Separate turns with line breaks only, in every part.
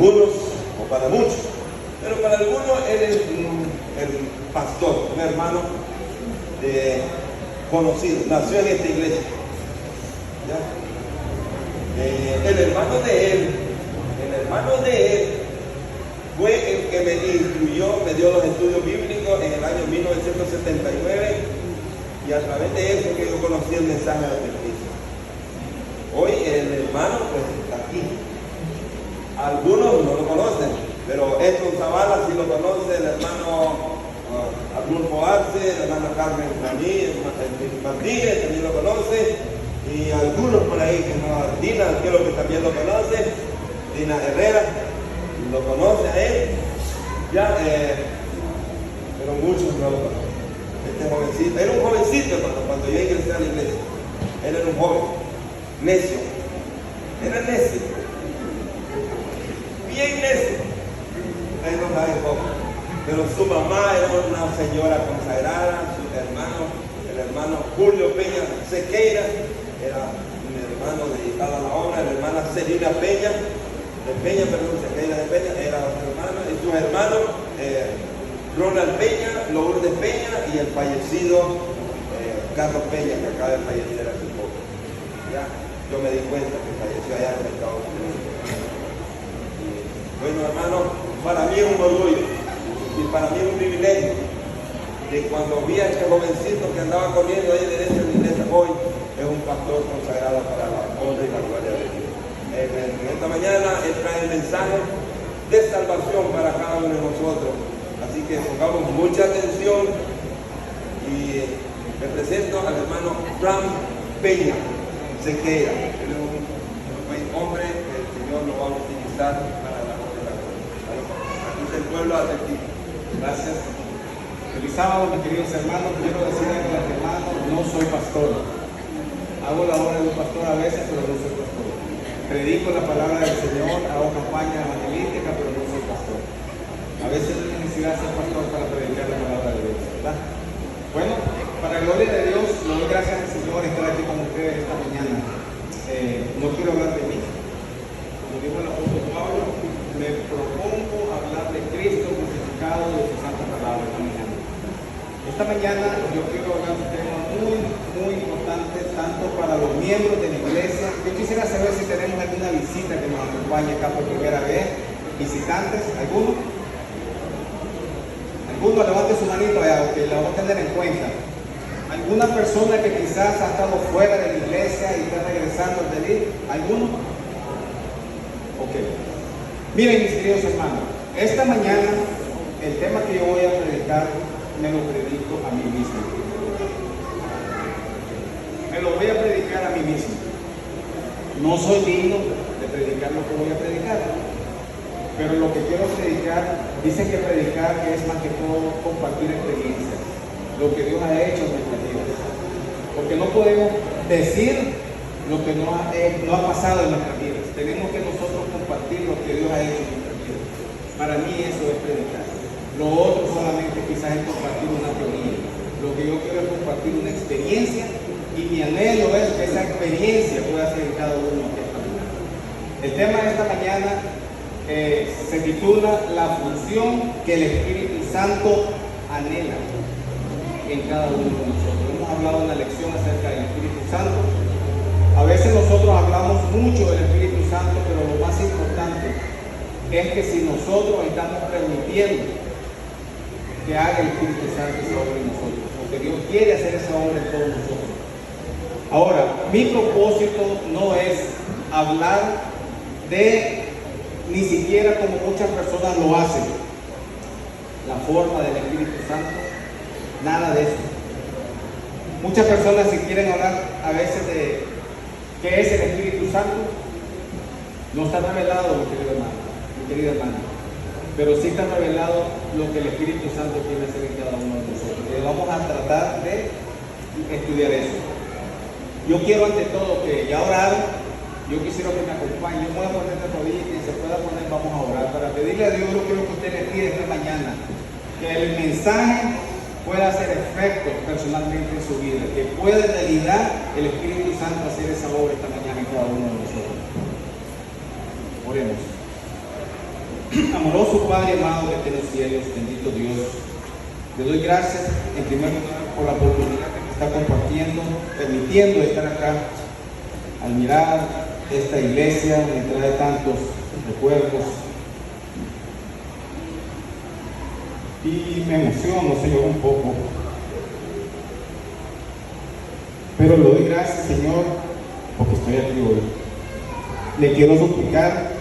algunos o para muchos, pero para algunos él es el pastor, un hermano conocido, nació en esta iglesia. ¿Ya? El hermano de él fue el que me instruyó, me dio los estudios bíblicos en el año 1979, y a través de él fue que yo conocí el mensaje de Cristo. Hoy el hermano pues está aquí. Algunos no lo conocen, pero Edson Zavala sí lo conoce, el hermano Arnulfo Arce, la hermana Carmen Martínez también lo conoce, y algunos por ahí que no, Dina, creo que también lo conoce, Dina Herrera, lo conoce a él, ya, pero muchos no lo conocen. Este jovencito, era un jovencito cuando yo ingresé a la iglesia, él era un joven, necio, era necio, bien necio, él no sabe cómo. Pero su mamá era una señora consagrada, el hermano Julio Peña Sequeira, era un hermano dedicado a la obra, la hermana Celina Sequeira de Peña, era su hermano, y sus hermanos, Ronald Peña, Lourdes Peña y el fallecido Carlos Peña, que acaba de fallecer hace poco. Ya, yo me di cuenta que falleció allá en Estados Unidos. Bueno, hermano, para mí es un orgullo. Y para mí es un privilegio que cuando vi a este jovencito que andaba corriendo ahí derecho en la iglesia, hoy es un pastor consagrado para la honra y la gloria de Dios. En esta mañana él trae el mensaje de salvación para cada uno de nosotros. Así que pongamos mucha atención y me presento al hermano Fran Peña Sequeira. Él es un buen hombre que el Señor lo va a utilizar para la honra y la gloria. Aquí está el pueblo argentino.
Gracias. Feliz sábado, mis queridos hermanos. Quiero decirles que los hermanos, no soy pastor. Hago la obra de un pastor a veces, pero no soy pastor. Predico la palabra del Señor, hago campaña evangelística, pero no soy pastor. A veces no hay necesidad de ser pastor para predicar la palabra de Dios, ¿verdad? Bueno, para la gloria de Dios, le doy gracias al Señor estar aquí con ustedes esta mañana. No quiero hablar de mí. Como dijo el apóstol Pablo, me propongo hablar de Cristo crucificado y de su santa palabra esta mañana. Esta mañana yo quiero hablar de un tema muy importante, tanto para los miembros de la iglesia. Yo quisiera saber si tenemos alguna visita que nos acompañe acá por primera vez. Visitantes, ¿alguno? ¿Alguno? Levante su manito allá, que la voy a tener en cuenta. ¿Alguna persona que quizás ha estado fuera de la iglesia y está regresando al venir? ¿Alguno? Ok. Miren, mis queridos hermanos, esta mañana el tema que yo voy a predicar me lo predico a mí mismo. Me lo voy a predicar a mí mismo. No soy digno de predicar lo que voy a predicar, pero lo que quiero predicar, dice que predicar es más que todo compartir experiencias, lo que Dios ha hecho en nuestras vidas. Porque no podemos decir lo que no ha pasado en nuestras vidas. Tenemos que nosotros compartir lo que Dios ha hecho en nuestras vidas. Para mí eso es predicar. Lo otro solamente quizás es compartir una teoría. Lo que yo quiero es compartir una experiencia, y mi anhelo es que esa experiencia pueda ser en cada uno de esta mañana. El tema de esta mañana se titula La función que el Espíritu Santo anhela en cada uno de nosotros. Hemos hablado en la lección acerca del Espíritu Santo. A veces nosotros hablamos mucho del Espíritu Santo, pero lo más importante es que si nosotros estamos permitiendo que haga el Espíritu Santo esa obra en nosotros, porque Dios quiere hacer esa obra en todos nosotros. Ahora, mi propósito no es hablar de, ni siquiera como muchas personas lo hacen, la forma del Espíritu Santo, nada de eso. Muchas personas, si quieren hablar a veces de qué es el Espíritu Santo, no está revelado, mi querido hermano, pero sí está revelado lo que el Espíritu Santo quiere hacer en cada uno de nosotros. Y vamos a tratar de estudiar eso. Yo quiero ante todo que ya oraron, yo quisiera que me acompañen. Yo me voy a poner de rodillas y quien se pueda poner, vamos a orar para pedirle a Dios lo que usted le pide esta mañana, que el mensaje pueda hacer efecto personalmente en su vida, que pueda en realidad el Espíritu Santo hacer esa obra esta mañana en cada uno de nosotros. Oremos. Amoroso Padre amado que está en los cielos, bendito Dios, le doy gracias en primer lugar por la oportunidad que me está compartiendo, permitiendo estar acá. Al mirar esta iglesia me trae tantos recuerdos y me emociono, Señor, un poco. Pero le doy gracias, Señor, porque estoy aquí hoy. Le quiero suplicar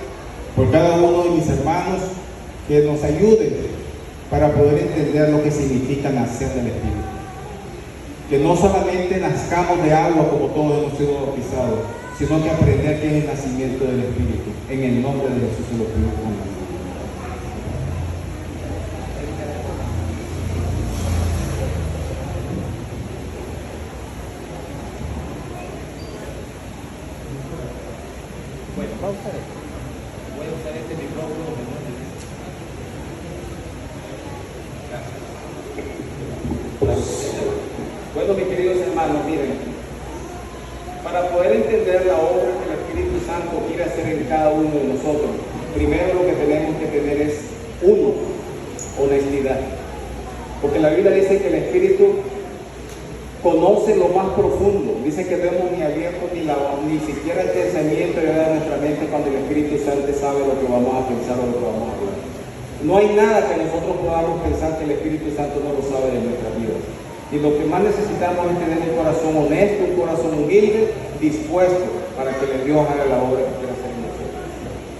por cada uno de mis hermanos que nos ayuden para poder entender lo que significa nacer del Espíritu. Que no solamente nazcamos de agua como todos hemos sido bautizados, sino que aprender qué es el nacimiento del Espíritu. En el nombre de Jesús se lo pido. Amén. Voy a usar este micrófono. Bueno, mis queridos hermanos, miren, para poder entender la obra que el Espíritu Santo quiere hacer en cada uno de nosotros, primero lo que tenemos que tener es, uno, honestidad. Porque la Biblia dice que el Espíritu conoce lo más profundo. Dice que no hemos ni abierto ni siquiera el pensamiento de nuestra mente cuando el Espíritu Santo sabe lo que vamos a pensar o lo que vamos a hablar. No hay nada que nosotros podamos pensar que el Espíritu Santo no lo sabe de nuestra vida. Y lo que más necesitamos es tener un corazón honesto, un corazón humilde, dispuesto para que Dios haga la obra que quiere hacer en nosotros.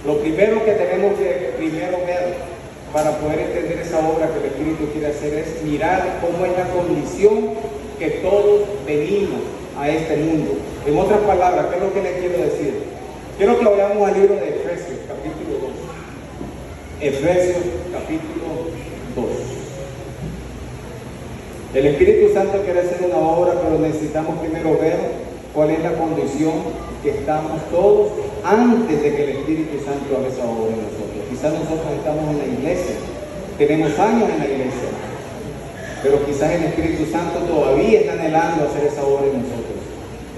Lo primero que tenemos que ver para poder entender esa obra que el Espíritu quiere hacer es mirar cómo es la condición que todos venimos a este mundo. En otras palabras, ¿qué es lo que les quiero decir? Quiero que vayamos al libro de Efesios, capítulo 2. Efesios, capítulo 2. El Espíritu Santo quiere hacer una obra, pero necesitamos primero ver cuál es la condición que estamos todos antes de que el Espíritu Santo haga esa obra en nosotros. Quizás nosotros estamos en la iglesia, tenemos años en la iglesia, pero quizás el Espíritu Santo todavía está anhelando hacer esa obra en nosotros.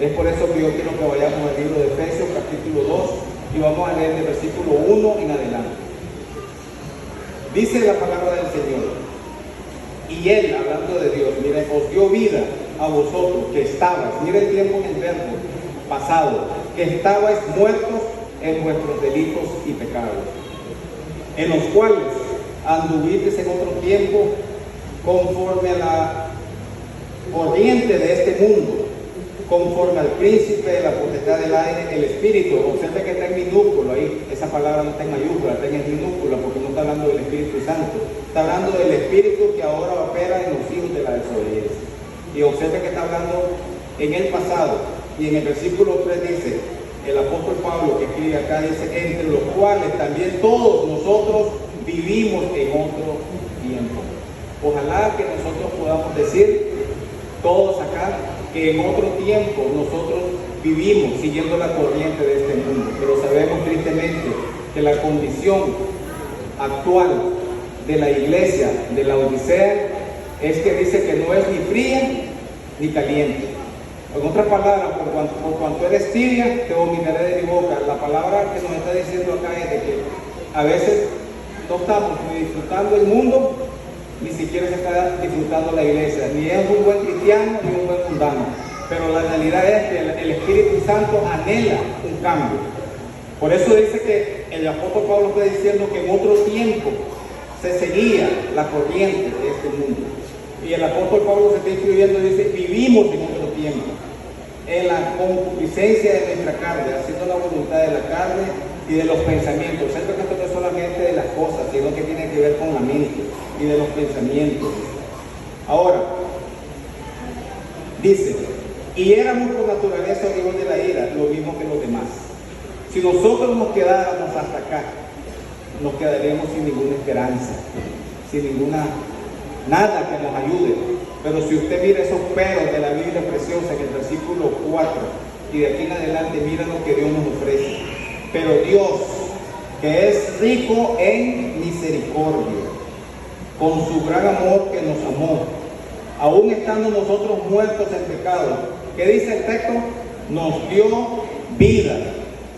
Es por eso que yo quiero que vayamos al libro de Efesios, capítulo 2, y vamos a leer del versículo 1 en adelante. Dice la palabra del Señor: y Él, hablando de Dios, miren, os dio vida a vosotros que estabais, miren el tiempo en el verbo pasado, que estabais muertos en vuestros delitos y pecados, en los cuales anduvisteis en otro tiempo conforme a la corriente de este mundo, conforme al príncipe de la potestad del aire, el espíritu. Observe que está en minúsculo ahí, esa palabra no está en mayúscula, está en minúscula porque no está hablando del Espíritu Santo, está hablando del espíritu que ahora opera en los hijos de la desobediencia. Y observe que está hablando en el pasado, y en el versículo 3 dice, el apóstol Pablo que escribe acá dice, entre los cuales también todos nosotros vivimos en otro tiempo. Ojalá que nosotros podamos decir, todos acá, que en otro tiempo nosotros vivimos siguiendo la corriente de este mundo, pero sabemos tristemente que la condición actual de la iglesia de la Odisea es que dice que no es ni fría ni caliente. En otras palabras, por cuanto eres tibia, te vomitaré de mi boca. La palabra que nos está diciendo acá es de que a veces no estamos ni disfrutando el mundo, ni siquiera se está disfrutando la iglesia, ni es un buen cristiano ni un buen mundano. Pero la realidad es que el Espíritu Santo anhela un cambio. Por eso dice que el apóstol Pablo está diciendo que en otro tiempo se seguía la corriente de este mundo. Y el apóstol Pablo se está escribiendo y dice, vivimos en otro tiempo, en la concupiscencia de nuestra carne, haciendo la voluntad de la carne y de los pensamientos. O sea, que esto no es solamente de las cosas, sino que tiene que ver con la mente y de los pensamientos. Ahora, dice, y éramos por naturaleza hijos de la ira, lo mismo que los demás. Si nosotros nos quedáramos hasta acá, nos quedaríamos sin ninguna esperanza, sin nada que nos ayude. Pero si usted mira esos peros de la Biblia preciosa en el versículo 4 y de aquí en adelante, mira lo que Dios nos ofrece. Pero Dios, que es rico en misericordia, con su gran amor que nos amó, aún estando nosotros muertos en pecado, ¿qué dice el texto? Nos dio vida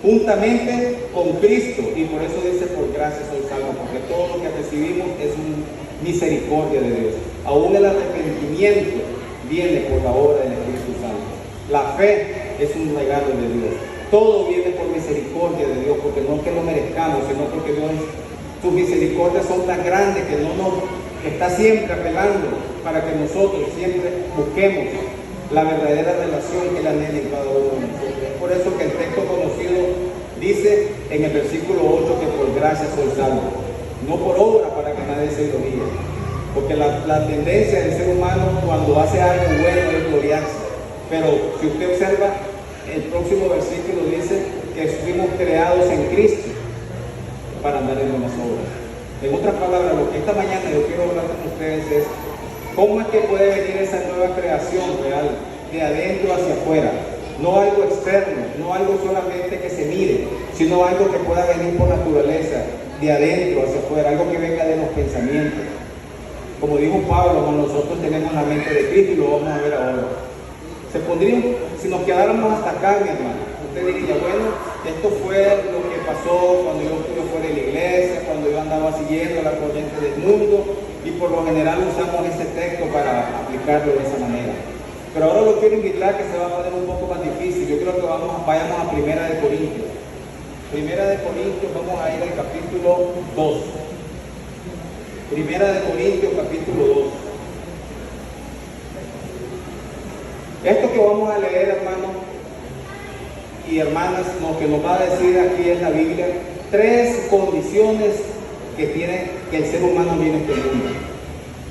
juntamente con Cristo, y por eso dice por gracia soy salvo, porque todo lo que recibimos es una misericordia de Dios. Aún el arrepentimiento viene por la obra del Espíritu Santo. La fe es un regalo de Dios. Todo viene por misericordia de Dios, porque no es que lo merezcamos, sino porque Dios, sus misericordias son tan grandes que no nos está siempre apelando para que nosotros siempre busquemos la verdadera relación que Él anhela en cada uno de nosotros. Es por eso que el texto conocido dice en el versículo 8 que por gracia soy salvo, no por obra para que nadie se gloríe. Porque la tendencia del ser humano cuando hace algo bueno es gloriarse. Pero si usted observa, el próximo versículo dice que fuimos creados en Cristo para andar en buenas obras. En otras palabras, lo que esta mañana yo quiero hablar con ustedes es cómo es que puede venir esa nueva creación real, de adentro hacia afuera. No algo externo, no algo solamente que se mire, sino algo que pueda venir por naturaleza, de adentro hacia afuera, algo que venga de los pensamientos. Como dijo Pablo, nosotros tenemos la mente de Cristo y lo vamos a ver ahora. Se pondría, si nos quedáramos hasta acá, mi hermano, usted diría, bueno, esto fue lo que pasó cuando yo estuve fuera de la iglesia, cuando yo andaba siguiendo la corriente del mundo, y por lo general usamos ese texto para aplicarlo de esa manera. Pero ahora lo quiero invitar, que se va a poner un poco más difícil. Yo creo que vayamos a Primera de Corintios. Primera de Corintios, vamos a ir al capítulo 2. Primera de Corintios, capítulo 2. Esto que vamos a leer, hermanos y hermanas, lo que nos va a decir aquí en la Biblia, 3 condiciones que tiene que el ser humano viene a este mundo.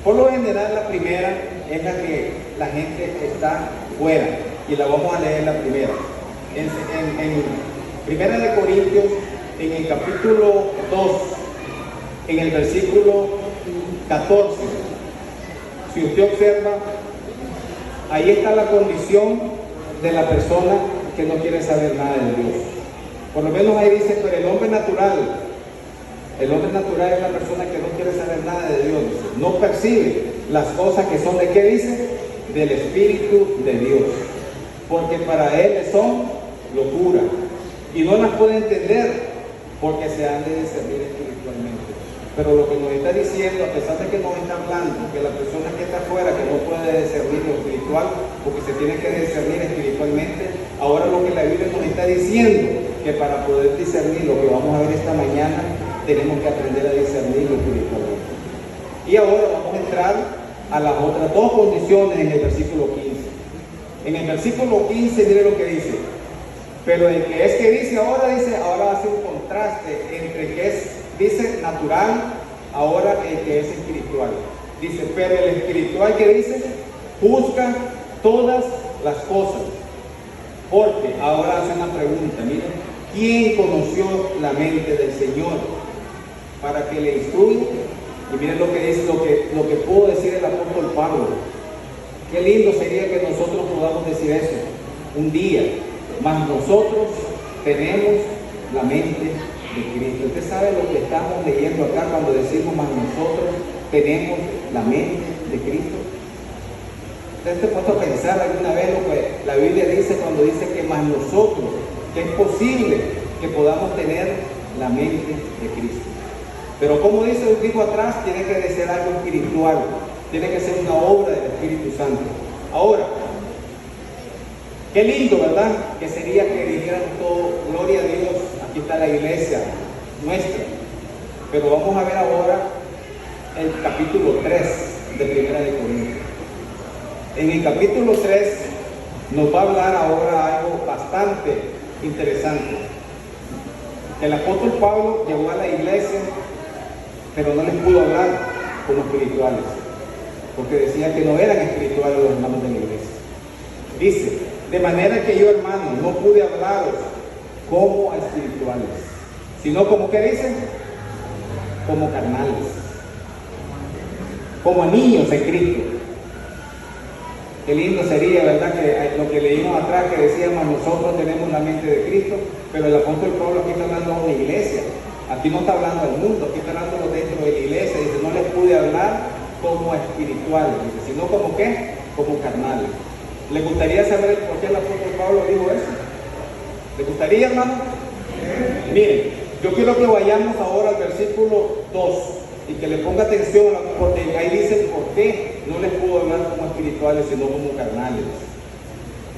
Por lo general, la primera es la que la gente está fuera, y la vamos a leer la primera. En Primera de Corintios, en el capítulo 2, en el versículo 14, si usted observa, ahí está la condición de la persona que no quiere saber nada de Dios. Por lo menos ahí dice, pero el hombre natural es la persona que no quiere saber nada de Dios. No percibe las cosas que son, ¿de qué dice? Del Espíritu de Dios. Porque para él son locura. Y no las puede entender porque se han de discernir espiritualmente. Pero lo que nos está diciendo, a pesar de que nos está hablando, que la persona que está afuera, que no puede discernir lo espiritual, porque se tiene que discernir espiritualmente, ahora lo que la Biblia nos está diciendo, que para poder discernir lo que vamos a ver esta mañana, tenemos que aprender a discernir lo espiritualmente. Y ahora vamos a entrar a las otras 2 condiciones en el versículo 15. En el versículo 15, mire lo que dice. Pero el que es que dice, ahora hace un contraste entre el que es, dice, natural, ahora el que es espiritual. Dice, pero el espiritual que dice, juzga todas las cosas. Porque ahora hace una pregunta, miren, ¿quién conoció la mente del Señor para que le instruya? Y miren lo que dice, lo que pudo decir el apóstol Pablo. Qué lindo sería que nosotros podamos decir eso un día. Mas nosotros tenemos la mente de Cristo. Usted sabe lo que estamos leyendo acá cuando decimos, mas nosotros tenemos la mente de Cristo. Usted se ha puesto a pensar alguna vez lo que la Biblia dice cuando dice que más nosotros, que es posible que podamos tener la mente de Cristo. Pero como dice un tipo atrás, tiene que ser algo espiritual, tiene que ser una obra del Espíritu Santo. Ahora, qué lindo, ¿verdad? Que sería que dijeran todo, gloria a Dios, aquí está la iglesia nuestra. Pero vamos a ver ahora el capítulo 3 de Primera de Corintios. En el capítulo 3 nos va a hablar ahora algo bastante interesante. El apóstol Pablo llegó a la iglesia, pero no les pudo hablar como espirituales, porque decía que no eran espirituales los hermanos de la iglesia. Dice, de manera que yo, hermano, no pude hablaros como a espirituales, sino como, ¿qué dicen? Como carnales, como a niños en Cristo. Qué lindo sería, ¿verdad? Que lo que leímos atrás, que decíamos, nosotros tenemos la mente de Cristo, pero el apóstol Pablo aquí está hablando a una iglesia. Aquí no está hablando al mundo, aquí está hablando dentro de la iglesia. Dice, no les pude hablar como espirituales, dice, sino como, ¿qué? Como carnales. ¿Le gustaría saber por qué el apóstol Pablo dijo eso? ¿Le gustaría, hermano? Miren, yo quiero que vayamos ahora al versículo 2 y que le ponga atención, porque ahí dice por qué no les puedo hablar como espirituales sino como carnales.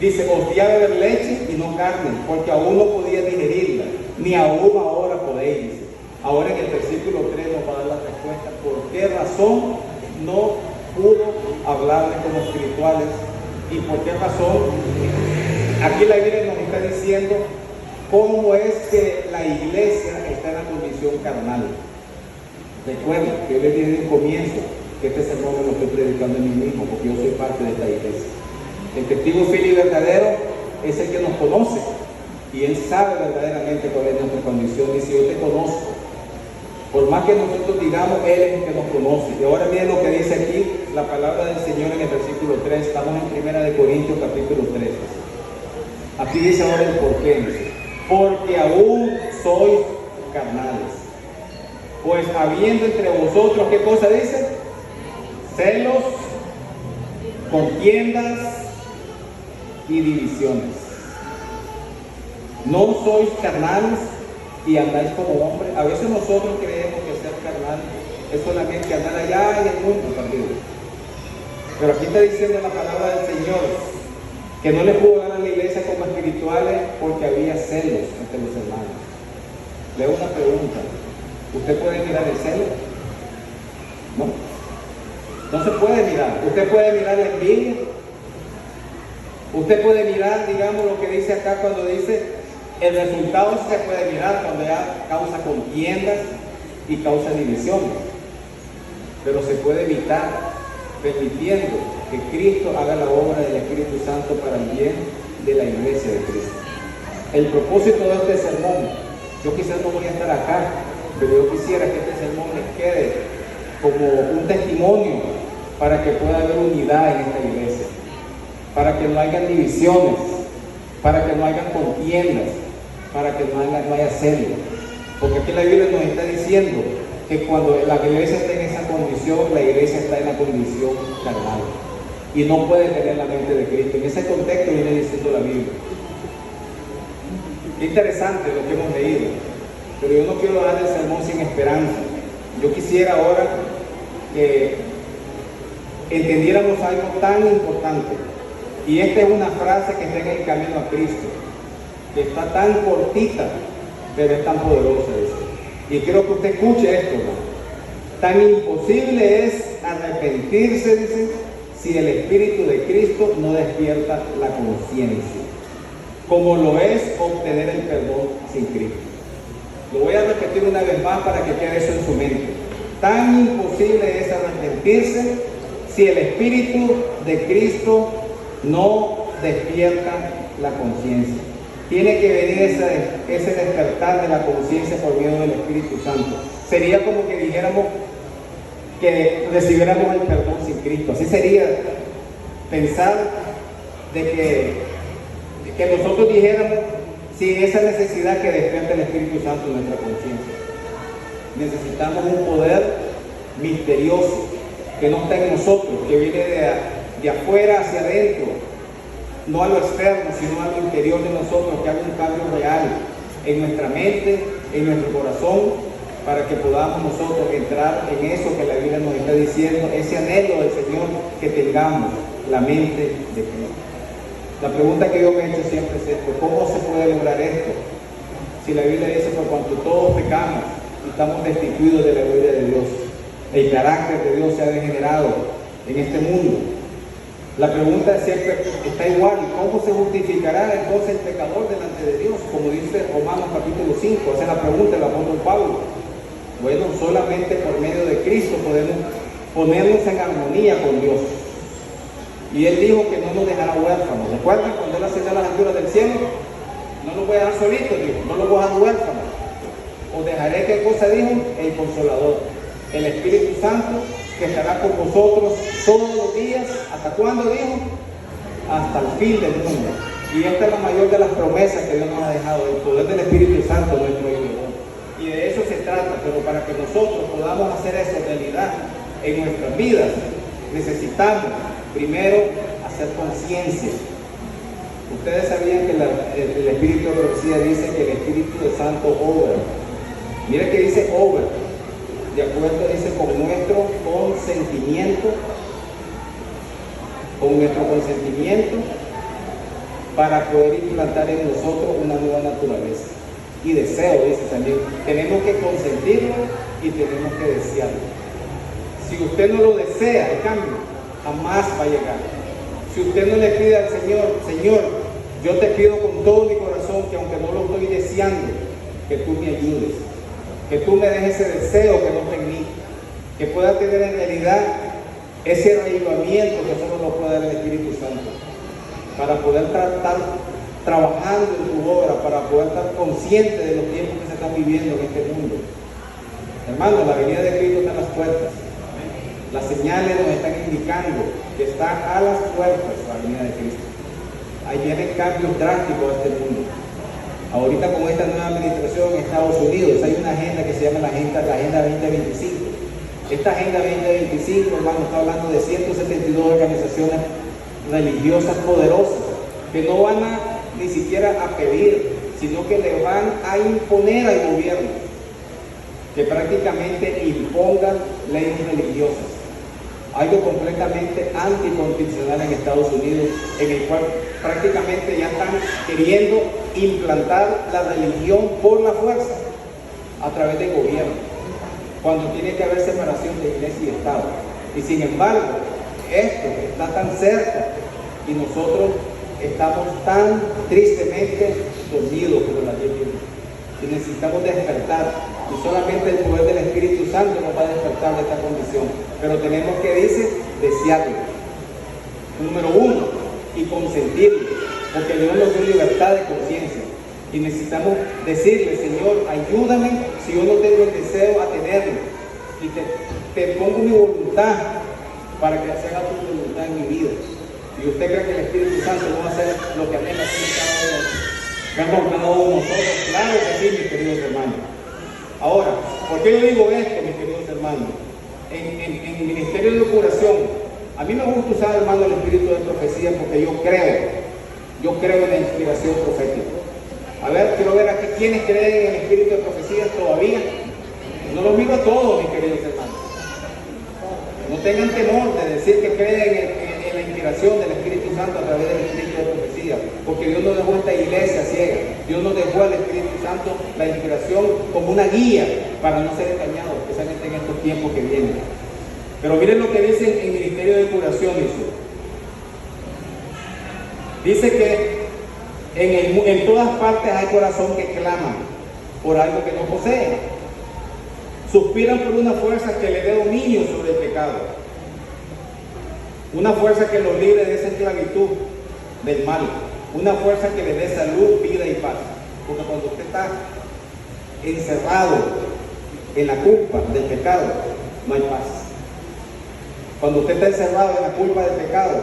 Dice, os di a beber leche y no carne, porque aún no podía digerirla, ni aún ahora podéis. Dice. Ahora en el versículo 3 nos va a dar la respuesta, por qué razón no pudo hablarle como espirituales y por qué razón. Aquí la Biblia nos está diciendo cómo es que la iglesia está en la condición carnal. Recuerden que yo les dije en un comienzo que este sermón me lo estoy predicando en mí mismo, porque yo soy parte de esta iglesia. El testigo fiel y verdadero es el que nos conoce y él sabe verdaderamente cuál es nuestra condición. Dice, yo te conozco. Por más que nosotros digamos, él es el que nos conoce. Y ahora miren lo que dice aquí la palabra del Señor en el versículo 3. Estamos en 1 Corintios capítulo 3. Aquí dice ahora el por qué. Dice, porque aún sois carnales. Pues habiendo entre vosotros, ¿qué cosa dice? Celos, contiendas y divisiones. No sois carnales y andáis como hombres. A veces nosotros creemos que ser carnal es solamente andar allá en el mundo perdido. Pero aquí está diciendo la palabra del Señor que no le pudo dar a la iglesia como espirituales porque había celos entre los hermanos. Le hago una pregunta. ¿Usted puede mirar el celo? No. No se puede mirar. Usted puede mirar la envidia. Usted puede mirar, digamos, lo que dice acá cuando dice el resultado se puede mirar cuando ya causa contiendas y causa divisiones. Pero se puede evitar permitiendo que Cristo haga la obra del Espíritu Santo para el bien de la iglesia de Cristo. El propósito de este sermón, yo quizás no voy a estar acá, pero yo quisiera que este sermón les quede como un testimonio para que pueda haber unidad en esta iglesia, para que no haya divisiones, para que no haya contiendas, para que no haya celos. Porque aquí la Biblia nos está diciendo que cuando la iglesia está en esa condición, la iglesia está en la condición carnal y no puede tener la mente de Cristo. En ese contexto viene diciendo la Biblia. Qué interesante lo que hemos leído, pero yo no quiero dar el sermón sin esperanza. Yo quisiera ahora que entendiéramos algo tan importante, y esta es una frase que está en el camino a Cristo, que está tan cortita, pero es tan poderosa. Y quiero que usted escuche esto, ¿no? Tan imposible es arrepentirse, dice, si el Espíritu de Cristo no despierta la conciencia, como lo es obtener el perdón sin Cristo. Lo voy a repetir una vez más para que quede eso en su mente. Tan imposible es arrepentirse si el Espíritu de Cristo no despierta la conciencia. Tiene que venir ese despertar de la conciencia por medio del Espíritu Santo. Sería como que dijéramos que recibiéramos el perdón sin Cristo. Así sería pensar de que nosotros dijéramos sin esa necesidad que despierta el Espíritu Santo en nuestra conciencia. Necesitamos un poder misterioso que no está en nosotros, que viene de afuera hacia adentro, no a lo externo, sino a lo interior de nosotros, que haga un cambio real en nuestra mente, en nuestro corazón, para que podamos nosotros entrar en eso que la Biblia nos está diciendo, ese anhelo del Señor, que tengamos la mente de Cristo. La pregunta que yo me he hecho siempre es esto: ¿cómo se puede lograr esto? Si la Biblia dice, por cuanto todos pecamos y estamos destituidos de la gloria de Dios, el carácter de Dios se ha degenerado en este mundo. La pregunta siempre está igual: ¿cómo se justificará entonces el pecador delante de Dios? Como dice Romanos capítulo 5, esa es la pregunta del apóstol Pablo. Bueno, solamente por medio de Cristo podemos ponernos en armonía con Dios. Y Él dijo que no nos dejará huérfanos. ¿Recuerdan cuando Él ascendió a las alturas del cielo? No los voy a dejar solitos, dijo, no los voy a dejar huérfanos. Os dejaré, ¿qué cosa dijo? El Consolador, el Espíritu Santo, que estará con vosotros todos los días. ¿Hasta cuándo dijo? Hasta el fin del mundo. Y esta es la mayor de las promesas que Dios nos ha dejado, el poder del Espíritu Santo, nuestro ayudador. Y de eso se trata, pero para que nosotros podamos hacer eso realidad en nuestras vidas, necesitamos primero hacer conciencia. Ustedes sabían que el Espíritu de Profecía dice que el Espíritu Santo obra. Mira que dice obra. De acuerdo, dice con nuestro consentimiento, para poder implantar en nosotros una nueva naturaleza. Y deseo, dice también. Tenemos que consentirlo y tenemos que desearlo. Si usted no lo desea, el cambio jamás va a llegar. Si usted no le pide al Señor, Señor, yo te pido con todo mi corazón que aunque no lo estoy deseando, que tú me ayudes, que tú me dejes ese deseo que no está en mí, que pueda tener en realidad ese reavivamiento que solo lo puede dar el Espíritu Santo, para poder estar trabajando en tu obra, para poder estar consciente de los tiempos que se están viviendo en este mundo. Hermanos, la venida de Cristo está en las puertas. Las señales nos están indicando que está a las puertas la venida de Cristo. Ahí vienen cambios drásticos a este mundo. Ahorita con esta nueva administración en Estados Unidos hay una agenda que se llama la Agenda 2025. Esta Agenda 2025, hermano, está hablando de 172 organizaciones religiosas poderosas que no van ni siquiera a pedir, sino que le van a imponer al gobierno que prácticamente impongan leyes religiosas. Algo completamente anticonstitucional en Estados Unidos, en el cual prácticamente ya están queriendo implantar la religión por la fuerza a través del gobierno, cuando tiene que haber separación de iglesia y Estado. Y sin embargo, esto está tan cerca y nosotros estamos tan tristemente dormidos por la Biblia. Y necesitamos despertar. Y solamente el poder del Espíritu Santo nos va a despertar de esta condición. Pero tenemos que, dice, desearlo. Número uno, y consentirlo. Porque Dios nos dio libertad de conciencia. Y necesitamos decirle, Señor, ayúdame si yo no tengo el deseo a tenerlo. Y te pongo mi voluntad para que se haga tu voluntad en mi vida. Y usted cree que el Espíritu Santo no va a hacer lo que anhela hacer cada uno de nosotros. Claro que sí, mis queridos hermanos. Ahora, ¿por qué yo digo esto, mis queridos hermanos? En el ministerio de curación, a mí me gusta usar, hermano, el espíritu de profecía porque yo creo en la inspiración profética. A ver, quiero ver aquí quiénes creen en el espíritu de profecía todavía. No los miro a todos, mis queridos hermanos. No tengan temor de decir que creen en la inspiración del Espíritu Santo a través del espíritu de profecía, porque Dios no dejó esta iglesia ciega. Dios nos dejó al Espíritu Santo la inspiración como una guía para no ser engañados, especialmente en estos tiempos que vienen. Pero miren lo que dice el Ministerio de Curación. Dice que en todas partes hay corazón que claman por algo que no poseen. Suspiran por una fuerza que le dé dominio sobre el pecado. Una fuerza que los libre de esa esclavitud del mal. Una fuerza que le dé salud, vida y paz. Porque cuando usted está encerrado en la culpa del pecado, no hay paz. Cuando usted está encerrado en la culpa del pecado,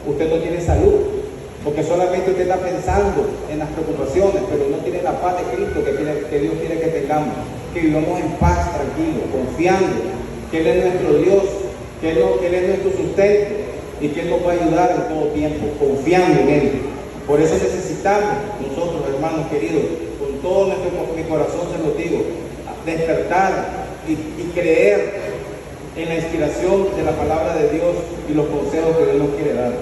usted no tiene salud. Porque solamente usted está pensando en las preocupaciones, pero no tiene la paz de Cristo que Dios quiere que tengamos. Que vivamos en paz, tranquilos, confiando que Él es nuestro Dios, que Él es nuestro sustento y que Él nos va a ayudar en todo tiempo, confiando en Él. Por eso necesitamos nosotros, hermanos queridos, con todo mi corazón se lo digo, despertar y creer en la inspiración de la palabra de Dios y los consejos que Dios nos quiere dar.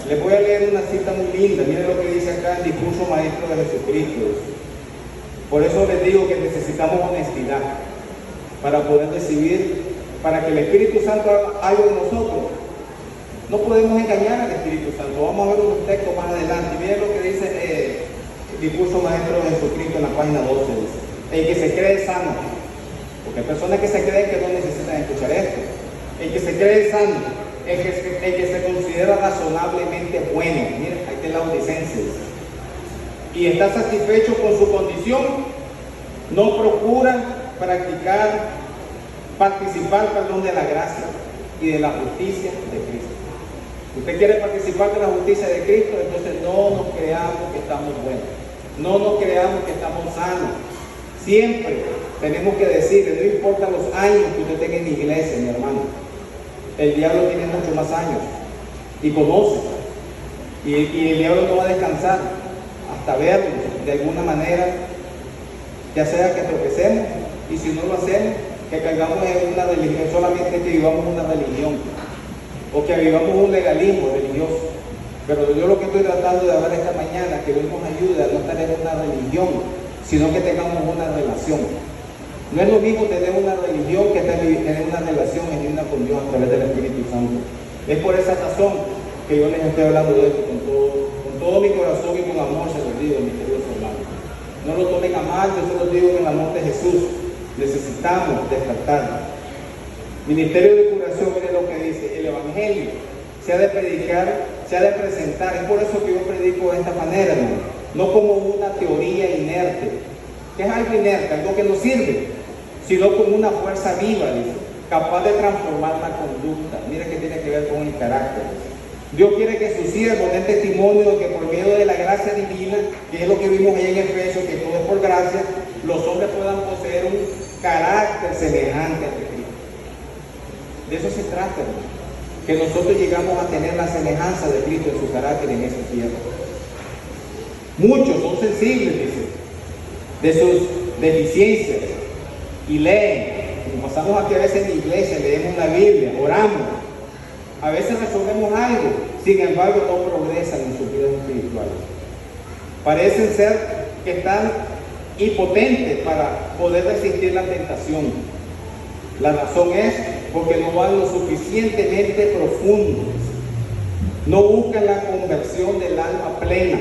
Les voy a leer una cita muy linda. Miren lo que dice acá el discurso maestro de Jesucristo. Por eso les digo que necesitamos honestidad para poder recibir, para que el Espíritu Santo haga algo en nosotros. No podemos engañar al Espíritu Santo. Vamos a ver unos textos más adelante. Miren lo que dice el discurso maestro de Jesucristo en la página 12. Dice, el que se cree sano. Porque hay personas que se creen que no necesitan escuchar esto. El que se cree sano. El que se considera razonablemente bueno. Miren, ahí está la Laodicenses. Y está satisfecho con su condición, no procura participar de la gracia y de la justicia de Cristo. Usted quiere participar de la justicia de Cristo, entonces no nos creamos que estamos buenos, no nos creamos que estamos sanos. Siempre tenemos que decirle, no importa los años que usted tenga en la iglesia, mi hermano, el diablo tiene muchos más años y conoce, y el diablo no va a descansar sabernos de alguna manera, ya sea que tropecemos, y si no lo hacemos, que caigamos en una religión, solamente que vivamos una religión, o que vivamos un legalismo religioso. Pero yo lo que estoy tratando de hablar esta mañana, que Dios nos ayude a no tener una religión, sino que tengamos una relación. No es lo mismo tener una religión que tener una relación genuina con Dios a través del Espíritu Santo. Es por esa razón que yo les estoy hablando de esto con todo mi corazón y con amor, se los digo, mis queridos hermanos. No lo tomen a mal, yo se los digo en el amor de Jesús. Necesitamos despertar. Ministerio de curación, miren lo que dice: el Evangelio se ha de predicar, se ha de presentar. Es por eso que yo predico de esta manera, hermano. No como una teoría inerte, que es algo inerte, algo que no sirve, sino como una fuerza viva, dice, capaz de transformar la conducta. Mire que tiene que ver con el carácter. Dios quiere que sus siervos den testimonio de que por medio de la gracia divina, que es lo que vimos ahí en Efesios, que todo es por gracia, los hombres puedan poseer un carácter semejante a Cristo. De eso se trata, hermano. Que nosotros llegamos a tener la semejanza de Cristo en su carácter en esta tierra. Muchos son sensibles, dice, de sus deficiencias y leen. Como pasamos aquí a veces en la iglesia, leemos la Biblia, oramos. A veces resolvemos algo, sin embargo no progresan en sus vidas espirituales. Parecen ser que están impotentes para poder resistir la tentación. La razón es porque no van lo suficientemente profundo. No buscan la conversión del alma plena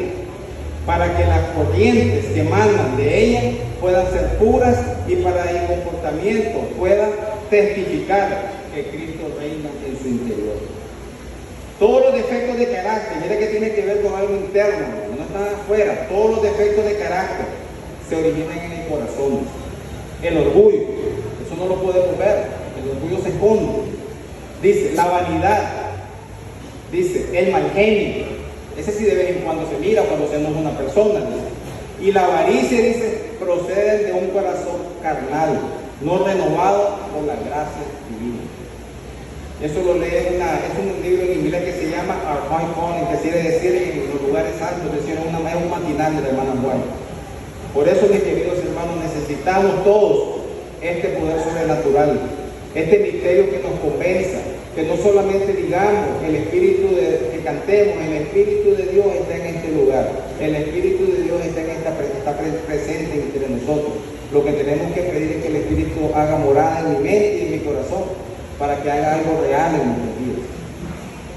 para que las corrientes que emanan de ella puedan ser puras y para el comportamiento puedan testificar que Cristo reina en su interior. Todos los defectos de carácter, mira que tiene que ver con algo interno, no están afuera. Todos los defectos de carácter se originan en el corazón. El orgullo, eso no lo podemos ver, el orgullo se esconde. Dice, la vanidad, dice, el mal genio, ese sí de vez en cuando se mira cuando se enoja una persona, dice. Y la avaricia, dice, procede de un corazón carnal, no renovado por la gracia divina. Eso lo lee es un libro en inglés que se llama Our High Calling, que quiere decir en los lugares altos, es decir, es un maquinario de hermana White. Por eso, mis queridos hermanos, necesitamos todos este poder sobrenatural, este misterio que nos convenza, que no solamente digamos el espíritu que cantemos, el espíritu de Dios está en este lugar, el espíritu de Dios está presente entre nosotros. Lo que tenemos que pedir es que el espíritu haga morada en mi mente y en mi corazón, para que haga algo real en nuestros días.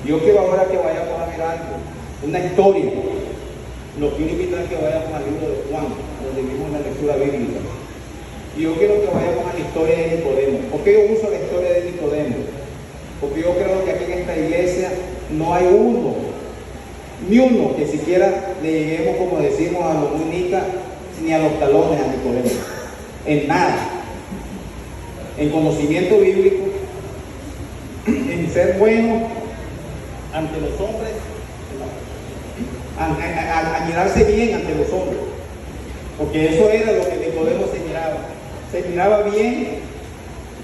Yo quiero ahora que vayamos a ver algo, una historia. Lo quiero invitar a que vayamos al libro de Juan, donde vimos la lectura bíblica. Y yo quiero que vayamos a la historia de Nicodemo. ¿Por qué yo uso la historia de Nicodemo? Porque yo creo que aquí en esta iglesia no hay uno, ni uno que siquiera le lleguemos, como decimos, a los únicas, ni a los talones a Nicodemo. En nada. En conocimiento bíblico, en ser bueno ante los hombres, a mirarse bien ante los hombres, porque eso era lo que Nicodemo se miraba bien,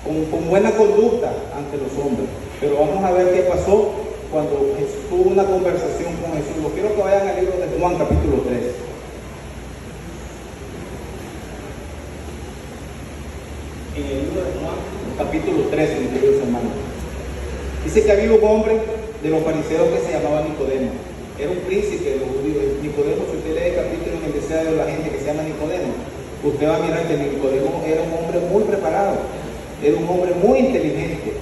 con buena conducta ante los hombres. Pero vamos a ver qué pasó cuando Jesús tuvo una conversación con Jesús. Lo quiero que vayan al libro de Juan, capítulo 3. En el libro de Juan, capítulo 13, mis queridos hermanos. Dice que había un hombre de los fariseos que se llamaba Nicodemo. Era un príncipe de los judíos. Nicodemo, si usted lee el capítulo en el deseo de la gente que se llama Nicodemo, usted va a mirar que Nicodemo era un hombre muy preparado, era un hombre muy inteligente,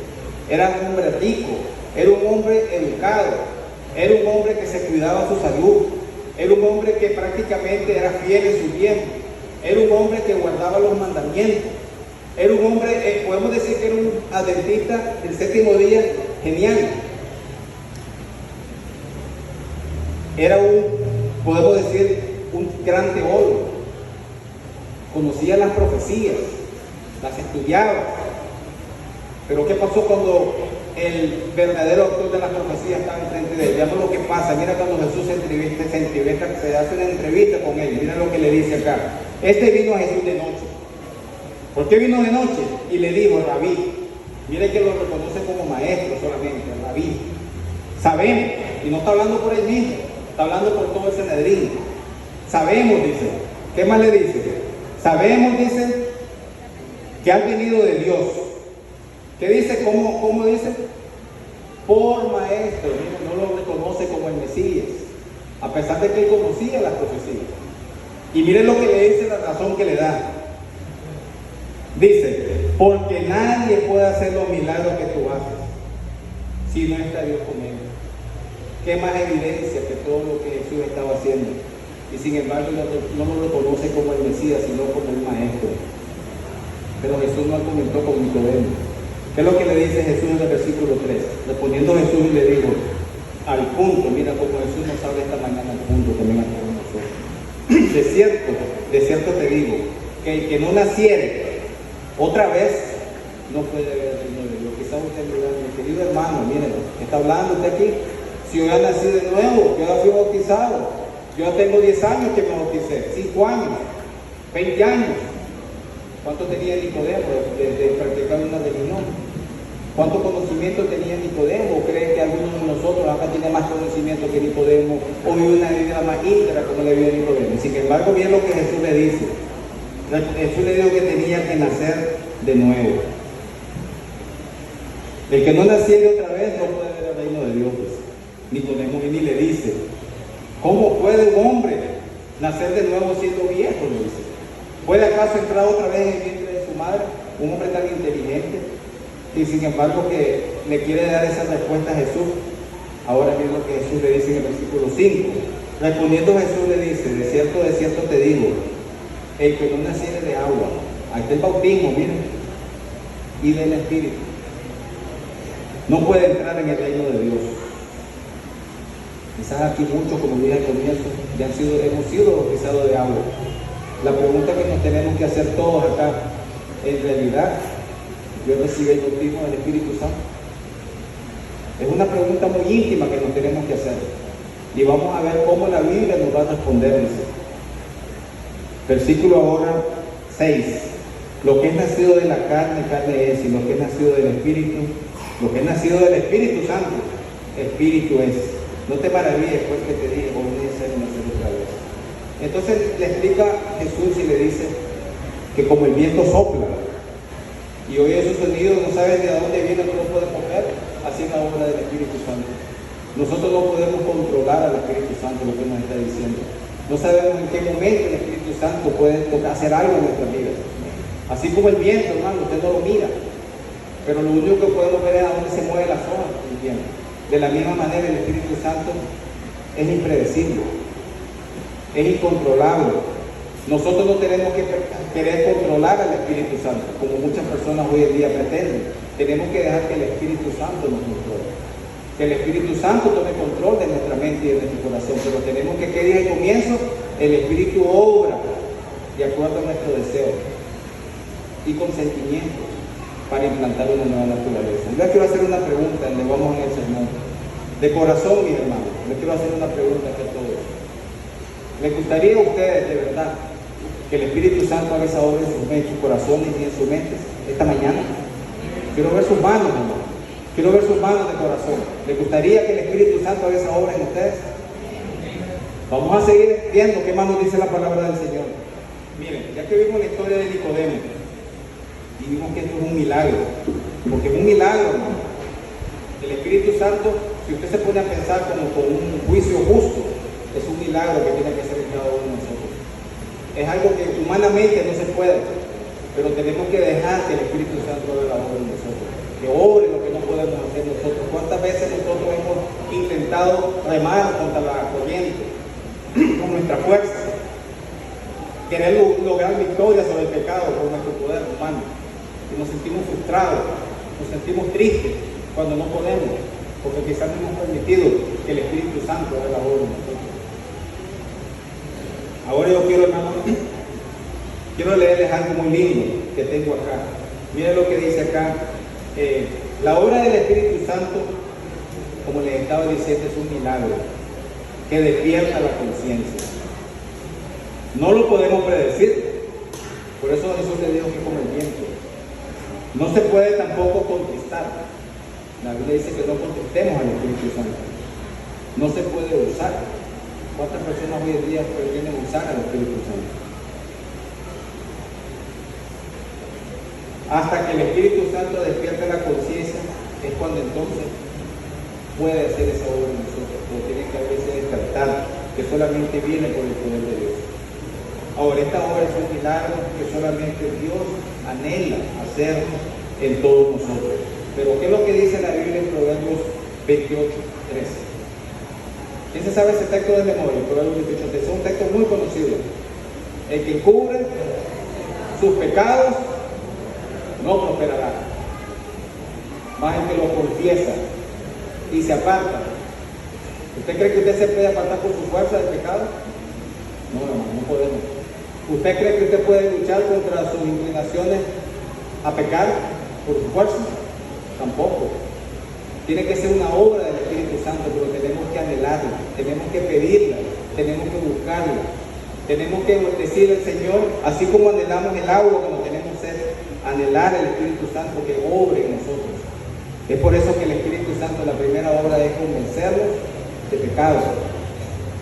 era un hombre rico, era un hombre educado, era un hombre que se cuidaba su salud, era un hombre que prácticamente era fiel en su tiempo, era un hombre que guardaba los mandamientos. Era un hombre, podemos decir que era un adventista del séptimo día genial. Era podemos decir, un gran teólogo. Conocía las profecías, las estudiaba. Pero ¿qué pasó cuando el verdadero autor de las profecías estaba enfrente de él? Veamos lo que pasa. Mira cuando Jesús se hace una entrevista con él. Mira lo que le dice acá. Este vino a Jesús de noche. ¿Por qué vino de noche? Y le dijo, Rabí. Mire que lo reconoce como maestro solamente, Rabí. Sabemos, y no está hablando por él mismo, está hablando por todo el Sanedrín. Sabemos, dice. ¿Qué más le dice? Sabemos, dice, que has venido de Dios. ¿Qué dice? ¿Cómo dice? Por maestro. Mire, no lo reconoce como el Mesías, a pesar de que él conocía las profecías. Y miren lo que le dice, la razón que le da. Dice, porque nadie puede hacer los milagros que tú haces si no está Dios con él. ¿Qué más evidencia que todo lo que Jesús estaba haciendo? Y sin embargo no lo reconoce como el Mesías, sino como el Maestro. Pero Jesús no argumentó con Nicodemo. ¿Qué es lo que le dice Jesús en el versículo 3? Respondiendo Jesús le dijo, al punto, mira como Jesús nos habla esta mañana al punto también a todos nosotros. De cierto te digo, que el que no naciere otra vez no puede ver el reino de Dios. Quizás usted me diga, mi querido hermano, miren, está hablando usted aquí. Si yo ya nací de nuevo, yo ya fui bautizado. Yo ya tengo 10 años que me bauticé, 5 años, 20 años. ¿Cuánto tenía Nicodemo de practicar una religión? ¿Cuánto conocimiento tenía Nicodemo? ¿Cree que alguno de nosotros acá tiene más conocimiento que Nicodemo o vive una vida más íntegra como le vive Nicodemo? Sin embargo, bien lo que Jesús le dice. Jesús le dijo que tenía que nacer de nuevo. El que no naciera otra vez no puede ver el reino de Dios. Nicodemo viene y le dice, ¿cómo puede un hombre nacer de nuevo siendo viejo? Le dice. ¿Puede acaso entrar otra vez en el vientre de su madre? Un hombre tan inteligente. Y sin embargo que le quiere dar esa respuesta a Jesús. Ahora miren lo que Jesús le dice en el versículo 5. Respondiendo Jesús le dice, de cierto te digo, el que no naciere de agua, ahí está el bautismo, miren, y del Espíritu, no puede entrar en el reino de Dios. Quizás aquí muchos, como dije al comienzo, hemos sido bautizados de agua. La pregunta que nos tenemos que hacer todos acá, en realidad, ¿yo recibí el bautismo del Espíritu Santo? Es una pregunta muy íntima que nos tenemos que hacer. Y vamos a ver cómo la Biblia nos va a responder, dice. Versículo ahora 6. Lo que es nacido de la carne, carne es, y lo que es nacido del Espíritu, lo que es nacido del Espíritu Santo, Espíritu es. No te maravilles después que te dije, obedece y nacer otra vez. Entonces le explica Jesús y le dice que como el viento sopla y oye esos sonidos, no sabes de dónde viene, no lo puedes coger, así es la obra del Espíritu Santo. Nosotros no podemos controlar al Espíritu Santo, lo que nos está diciendo. No sabemos en qué momento el Espíritu Santo puede hacer algo en nuestras vidas. Así como el viento, hermano, usted no lo mira, pero lo único que podemos ver es a dónde se mueve las hojas del viento. De la misma manera el Espíritu Santo es impredecible, es incontrolable. Nosotros no tenemos que querer controlar al Espíritu Santo, como muchas personas hoy en día pretenden. Tenemos que dejar que el Espíritu Santo nos controle, que el Espíritu Santo tome control de nuestra mente y de nuestro corazón. Pero tenemos que desde el comienzo el Espíritu obra de acuerdo a nuestro deseo y consentimiento para implantar una nueva naturaleza. Yo quiero hacer una pregunta, le vamos en el sermón. De corazón, mis hermanos, les quiero hacer una pregunta a todos. ¿Les gustaría a ustedes, de verdad, que el Espíritu Santo haga esa obra en sus corazones y en sus mentes esta mañana? Quiero ver sus manos, hermano. Quiero ver sus manos de corazón. ¿Les gustaría que el Espíritu Santo haga esa obra en ustedes? Vamos a seguir viendo qué más nos dice la palabra del Señor. Miren, ya que vimos la historia de Nicodemo, y vimos que esto es un milagro, porque es un milagro, hermano. El Espíritu Santo, si usted se pone a pensar como con un juicio justo, es un milagro que tiene que ser en cada uno de nosotros. Es algo que humanamente no se puede, pero tenemos que dejar que el Espíritu Santo haga la obra en nosotros, que obre lo que no podemos hacer nosotros. ¿Cuántas veces nosotros hemos intentado remar contra la corriente con nuestra fuerza? Querer lograr victoria sobre el pecado con nuestro poder humano. Y nos sentimos frustrados, nos sentimos tristes cuando no podemos, porque quizás no hemos permitido que el Espíritu Santo haga la obra en nosotros. Ahora yo quiero, hermano, quiero leerles algo muy lindo que tengo acá. Miren lo que dice acá. La obra del Espíritu Santo, como les estaba diciendo, es un milagro que despierta la conciencia. No lo podemos predecir. Por eso Jesús le dijo que como el viento. No se puede tampoco contristar. La Biblia dice que no contristemos al Espíritu Santo. No se puede usar. ¿Cuántas personas hoy en día pretenden usar al Espíritu Santo? Hasta que el Espíritu Santo despierte la conciencia, es cuando entonces puede hacer esa obra en nosotros, pero tiene que haber ese despertar que solamente viene por el poder de Dios. Ahora, esta obra es un milagro que solamente Dios anhela hacer en todos nosotros. Pero ¿qué es lo que dice la Biblia en Proverbios 28:13? ¿Quién se sabe ese texto de memoria? Proverbios 28:13 es un texto muy conocido. El que cubre sus pecados no prosperará, más el que lo confiesa y se aparta. ¿Usted cree que usted se puede apartar por su fuerza del pecado? No, hermano, no podemos. ¿Usted cree que usted puede luchar contra sus inclinaciones a pecar por su fuerza? Tampoco. Tiene que ser una obra del Espíritu Santo, pero tenemos que anhelarla, tenemos que pedirla, tenemos que buscarla, tenemos que decirle al Señor, así como anhelamos el agua cuando tenemos sed, anhelar el Espíritu Santo que obre en nosotros. Es por eso que el Espíritu Santo, la primera obra es convencernos de pecado,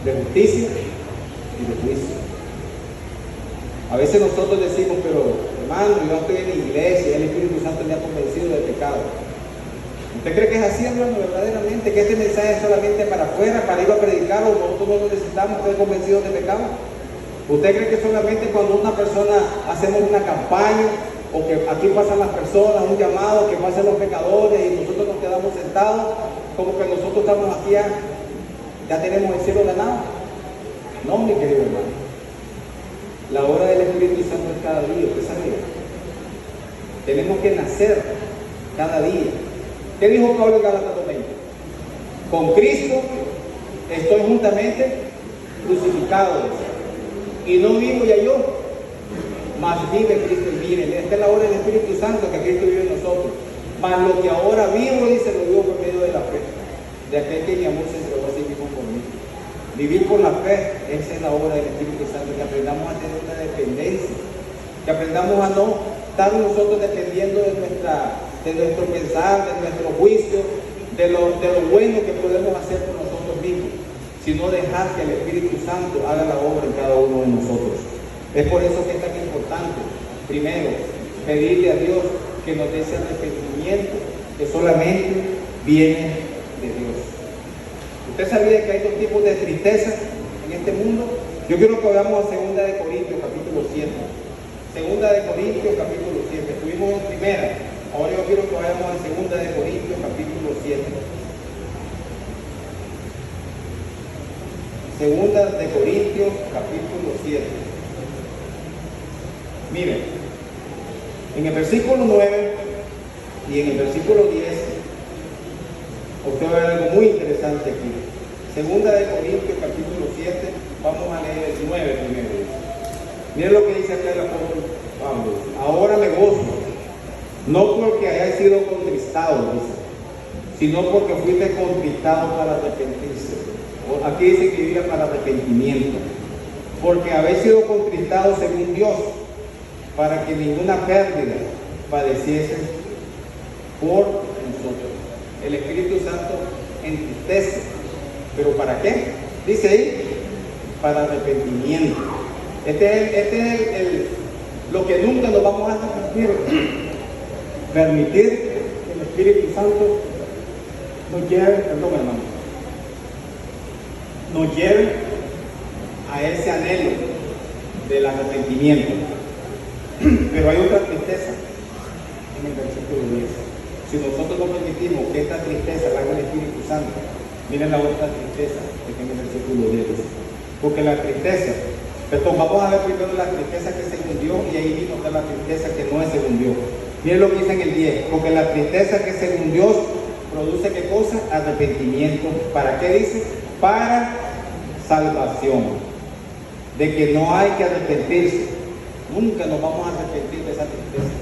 de justicia y de juicio. A veces nosotros decimos, pero hermano, yo estoy en la iglesia y el Espíritu Santo me ha convencido de pecado. ¿Usted cree que es así, hermano, verdaderamente? ¿Que este mensaje es solamente para afuera, para ir a predicar, o nosotros no lo necesitamos, ser convencidos de pecado? ¿Usted cree que solamente cuando una persona hacemos una campaña, o que aquí pasan las personas, un llamado, que pasen los pecadores y nosotros nos quedamos sentados, como que nosotros estamos aquí, ya tenemos el cielo ganado? No, mi querido hermano. La obra del Espíritu Santo es cada día, ¿usted sabía? Tenemos que nacer cada día. ¿Qué dijo Pablo en Gálatas 2:20? Con Cristo estoy juntamente crucificado, y no vivo ya yo, mas vive Cristo en mí. Esta es la obra del Espíritu Santo, que Cristo vive en nosotros. Mas lo que ahora vivo, dice, lo vivo por medio de la fe, de aquel que mi amor se entregó a sí mismo por mí. Vivir por la fe, esa es la obra del Espíritu Santo, que aprendamos a tener una dependencia, que aprendamos a no estar nosotros dependiendo de nuestro pensar, de nuestro juicio, de lo bueno que podemos hacer por nosotros mismos, sino dejar que el Espíritu Santo haga la obra en cada uno de nosotros. Es por eso que es tan importante, primero, pedirle a Dios que nos dé ese arrepentimiento que solamente viene de Dios. ¿Usted sabía que hay dos tipos de tristeza en este mundo? Yo quiero que veamos a 2 de Corintios capítulo 7. 2 de Corintios capítulo 7. Estuvimos en primera. Ahora yo quiero que vayamos a 2 de Corintios capítulo 7. 2 de Corintios capítulo 7. Miren, en el versículo 9 y en el versículo 10, usted va a ver algo muy interesante aquí. 2 de Corintios capítulo 7, vamos a leer el 9 primero. Miren lo que dice acá el apóstol Pablo. Ahora me gozo, no porque hayáis sido contristados, dice, sino porque fuiste contristados para arrepentirse. Aquí dice que vivía para arrepentimiento, porque habéis sido contristados según Dios, para que ninguna pérdida padeciese por nosotros. El Espíritu Santo entristece, pero ¿para qué? Dice ahí, para arrepentimiento. Este es lo que nunca nos vamos a permitir que el Espíritu Santo nos lleve, nos lleve a ese anhelo del arrepentimiento. Pero hay otra tristeza en el versículo 10. Si nosotros no permitimos que esta tristeza la haga el Espíritu Santo, miren la otra tristeza que tiene el versículo 10. Porque la tristeza, vamos a ver primero la tristeza que es según Dios, y ahí mismo está la tristeza que no es según Dios. Miren lo que dice en el 10. Porque la tristeza que es según Dios produce ¿qué cosa? Arrepentimiento. ¿Para qué dice? Para salvación. De que no hay que arrepentirse. Nunca nos vamos a arrepentir de esa tristeza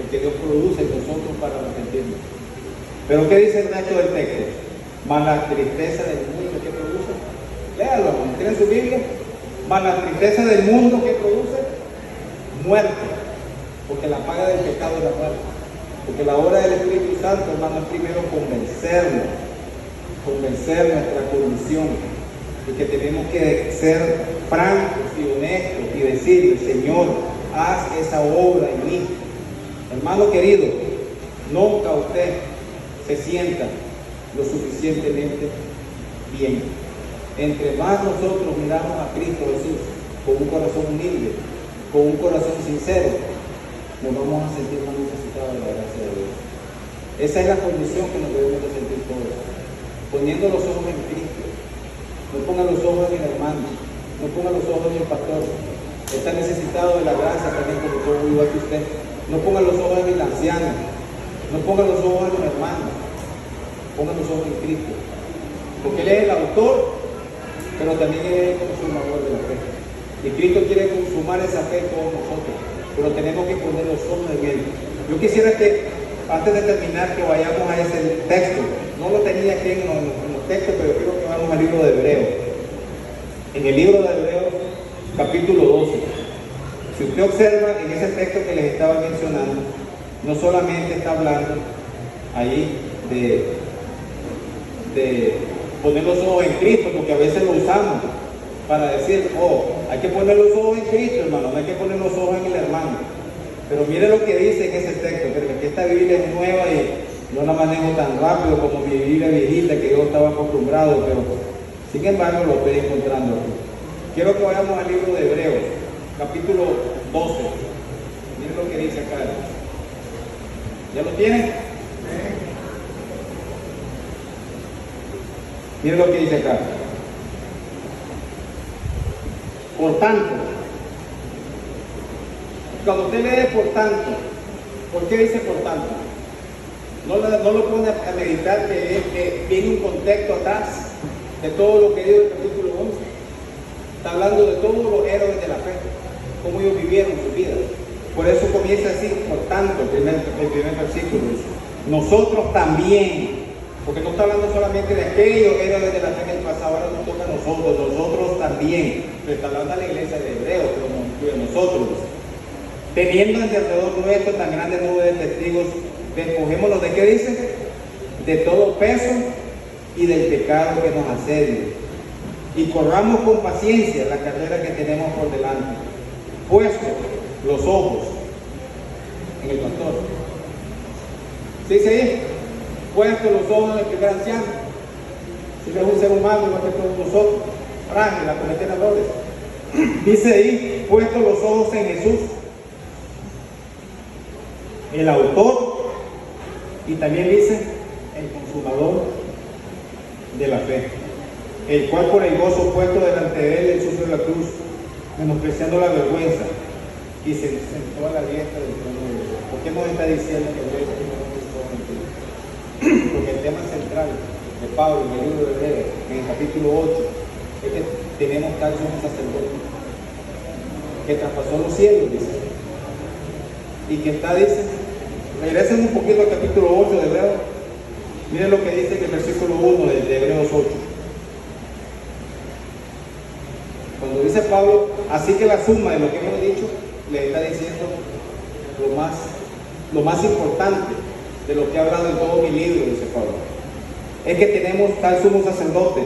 que Dios produce en nosotros para arrepentirnos. Pero ¿qué dice el resto del texto? Más la tristeza del mundo que produce. Léalo, ¿tienen su Biblia? Más la tristeza del mundo que produce muerte. Porque la paga del pecado es la muerte. Porque la obra del Espíritu Santo, hermano, es primero convencer nuestra condición, y que tenemos que ser francos y honestos y decirle, Señor, haz esa obra en mí. Hermano querido, nunca usted se sienta lo suficientemente bien. Entre más nosotros miramos a Cristo Jesús con un corazón humilde, con un corazón sincero, nos vamos a sentir más necesitados de la gracia de Dios. Esa es la condición que nos debemos de sentir todos, poniendo los ojos en Cristo. No ponga los ojos en el hermano, no ponga los ojos en el pastor. Está necesitado de la gracia también como todo igual que usted. No ponga los ojos en el anciano, no ponga los ojos en los hermanos, ponga los ojos en Cristo. Porque Él es el autor, pero también Él es el consumador de la fe. Y Cristo quiere consumar esa fe en todos nosotros, pero tenemos que poner los ojos en Él. Yo quisiera que, antes de terminar, que vayamos a ese texto. No lo tenía aquí en los textos, pero quiero que vayamos al libro de Hebreos. En el libro de Hebreos, capítulo 12. Si usted observa en ese texto que les estaba mencionando, no solamente está hablando ahí de poner los ojos en Cristo, porque a veces lo usamos para decir, hay que poner los ojos en Cristo, hermano, no hay que poner los ojos en el hermano. Pero mire lo que dice en ese texto, porque esta Biblia es nueva y no la manejo tan rápido como mi Biblia viejita que yo estaba acostumbrado, pero sin embargo lo estoy encontrando aquí. Quiero que vayamos al libro de Hebreos, capítulo 12. Miren lo que dice acá. ¿Ya lo tienen? Miren lo que dice acá. Por tanto, cuando usted lee por tanto, ¿por qué dice por tanto? No lo pone a meditar que viene un contexto atrás de todo lo que dijo el capítulo 11. Está hablando de todos los héroes de la fe, cómo ellos vivieron su vida. Por eso comienza así, por tanto, el primer versículo dice, nosotros también, porque no está hablando solamente de aquellos héroes de la fe en el pasado, ahora nos toca a nosotros también. Pero está hablando a la iglesia de Hebreos, pero nos incluye a nosotros. Teniendo alrededor nuestro tan grande nube de testigos, despojémonos de qué dice, de todo peso y del pecado que nos asedia, y corramos con paciencia la carrera que tenemos por delante, puesto los ojos en el pastor. ¿Sí dice ahí? Puesto los ojos en el primer anciano. Si es un ser humano igual que todos nosotros, frágil, a cometer errores. Dice ahí, puesto los ojos en Jesús, el autor, y también dice el consumador de la fe, el cual por el gozo puesto delante de él sufrió la cruz, menospreciando la vergüenza, y se sentó a la diestra del trono de Dios. ¿Por qué nos está diciendo que Dios es un? Porque el tema central de Pablo en el libro de Hebreos, en el capítulo 8, es que tenemos tal sumo sacerdote que traspasó los cielos, dice, y que está, dice, regresen un poquito al capítulo 8 de Hebreos. Miren lo que dice en el versículo 1 de Hebreos 8. Cuando dice Pablo, así que la suma de lo que hemos dicho, le está diciendo lo más importante de lo que he hablado en todo mi libro, dice Pablo, es que tenemos tal sumo sacerdote,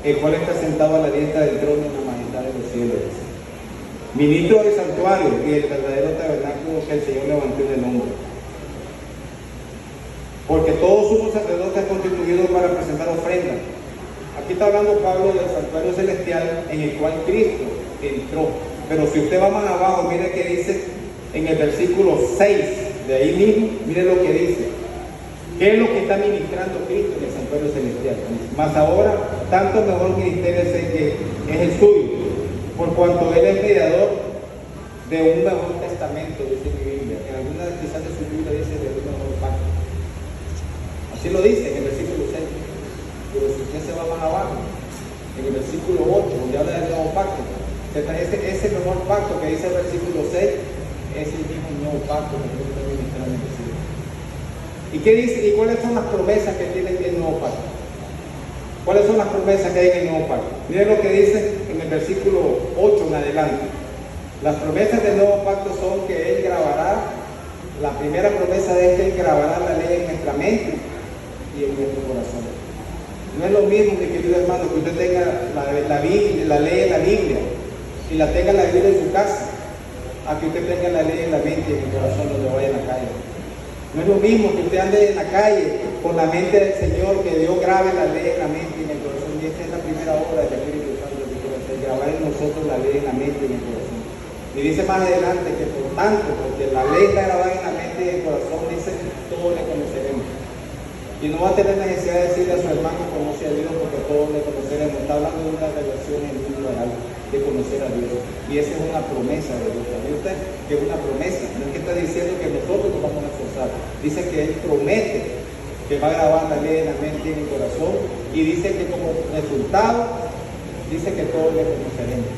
el cual está sentado a la diestra del trono en la majestad de los cielos, ministro del santuario y el verdadero tabernáculo que el Señor levantó en el hombre. Porque todo sumo sacerdote es constituido para presentar ofrendas. Aquí está hablando Pablo del santuario celestial en el cual Cristo entró. Pero si usted va más abajo, mire que dice en el versículo 6 de ahí mismo, mire lo que dice. ¿Qué es lo que está ministrando Cristo en el santuario celestial? Más ahora, tanto mejor ministerio es el que es el suyo, por cuanto Él es mediador de un mejor testamento, dice mi Biblia. En alguna quizás de su Biblia dice de un mejor pacto. Así lo dice en el versículo 6. Pero si usted se va más abajo, en el versículo 8, donde habla del nuevo pacto, ese mejor pacto que dice el versículo 6, es el mismo nuevo pacto que Cristo está ministrando en el cielo. ¿Y qué dice? ¿Y cuáles son las promesas que tiene el nuevo pacto? ¿Cuáles son las promesas que hay en el nuevo pacto? Miren lo que dice en el versículo 8 en adelante. Las promesas del nuevo pacto son que Él grabará, la primera promesa es que Él grabará la ley en nuestra mente y en nuestro corazón. No es lo mismo, mi querido hermano, que usted tenga la ley en la Biblia y la tenga la Biblia en su casa, a que usted tenga la ley en la mente y en el corazón donde vaya en la calle. No es lo mismo que usted ande en la calle con la mente del Señor, que Dios grabe la ley en la mente y en el corazón. Y esta es la primera obra del Espíritu Santo que quiere hacer, grabar en nosotros la ley en la mente y en el corazón. Y dice más adelante que por tanto, porque la ley está grabada en la mente y en el corazón, dice, todos le conoceremos. Y no va a tener necesidad de decirle a su hermano, conoce a Dios, porque todos le conoceremos. Está hablando de una relación individual, de conocer a Dios. Y esa es una promesa de Dios. ¿Sabe usted? Que es una promesa. No es que está diciendo que nosotros nos vamos a esforzar. Dice que Él promete que va a grabar la ley en la mente y en el corazón. Y dice que como resultado, dice que todos le conoceremos.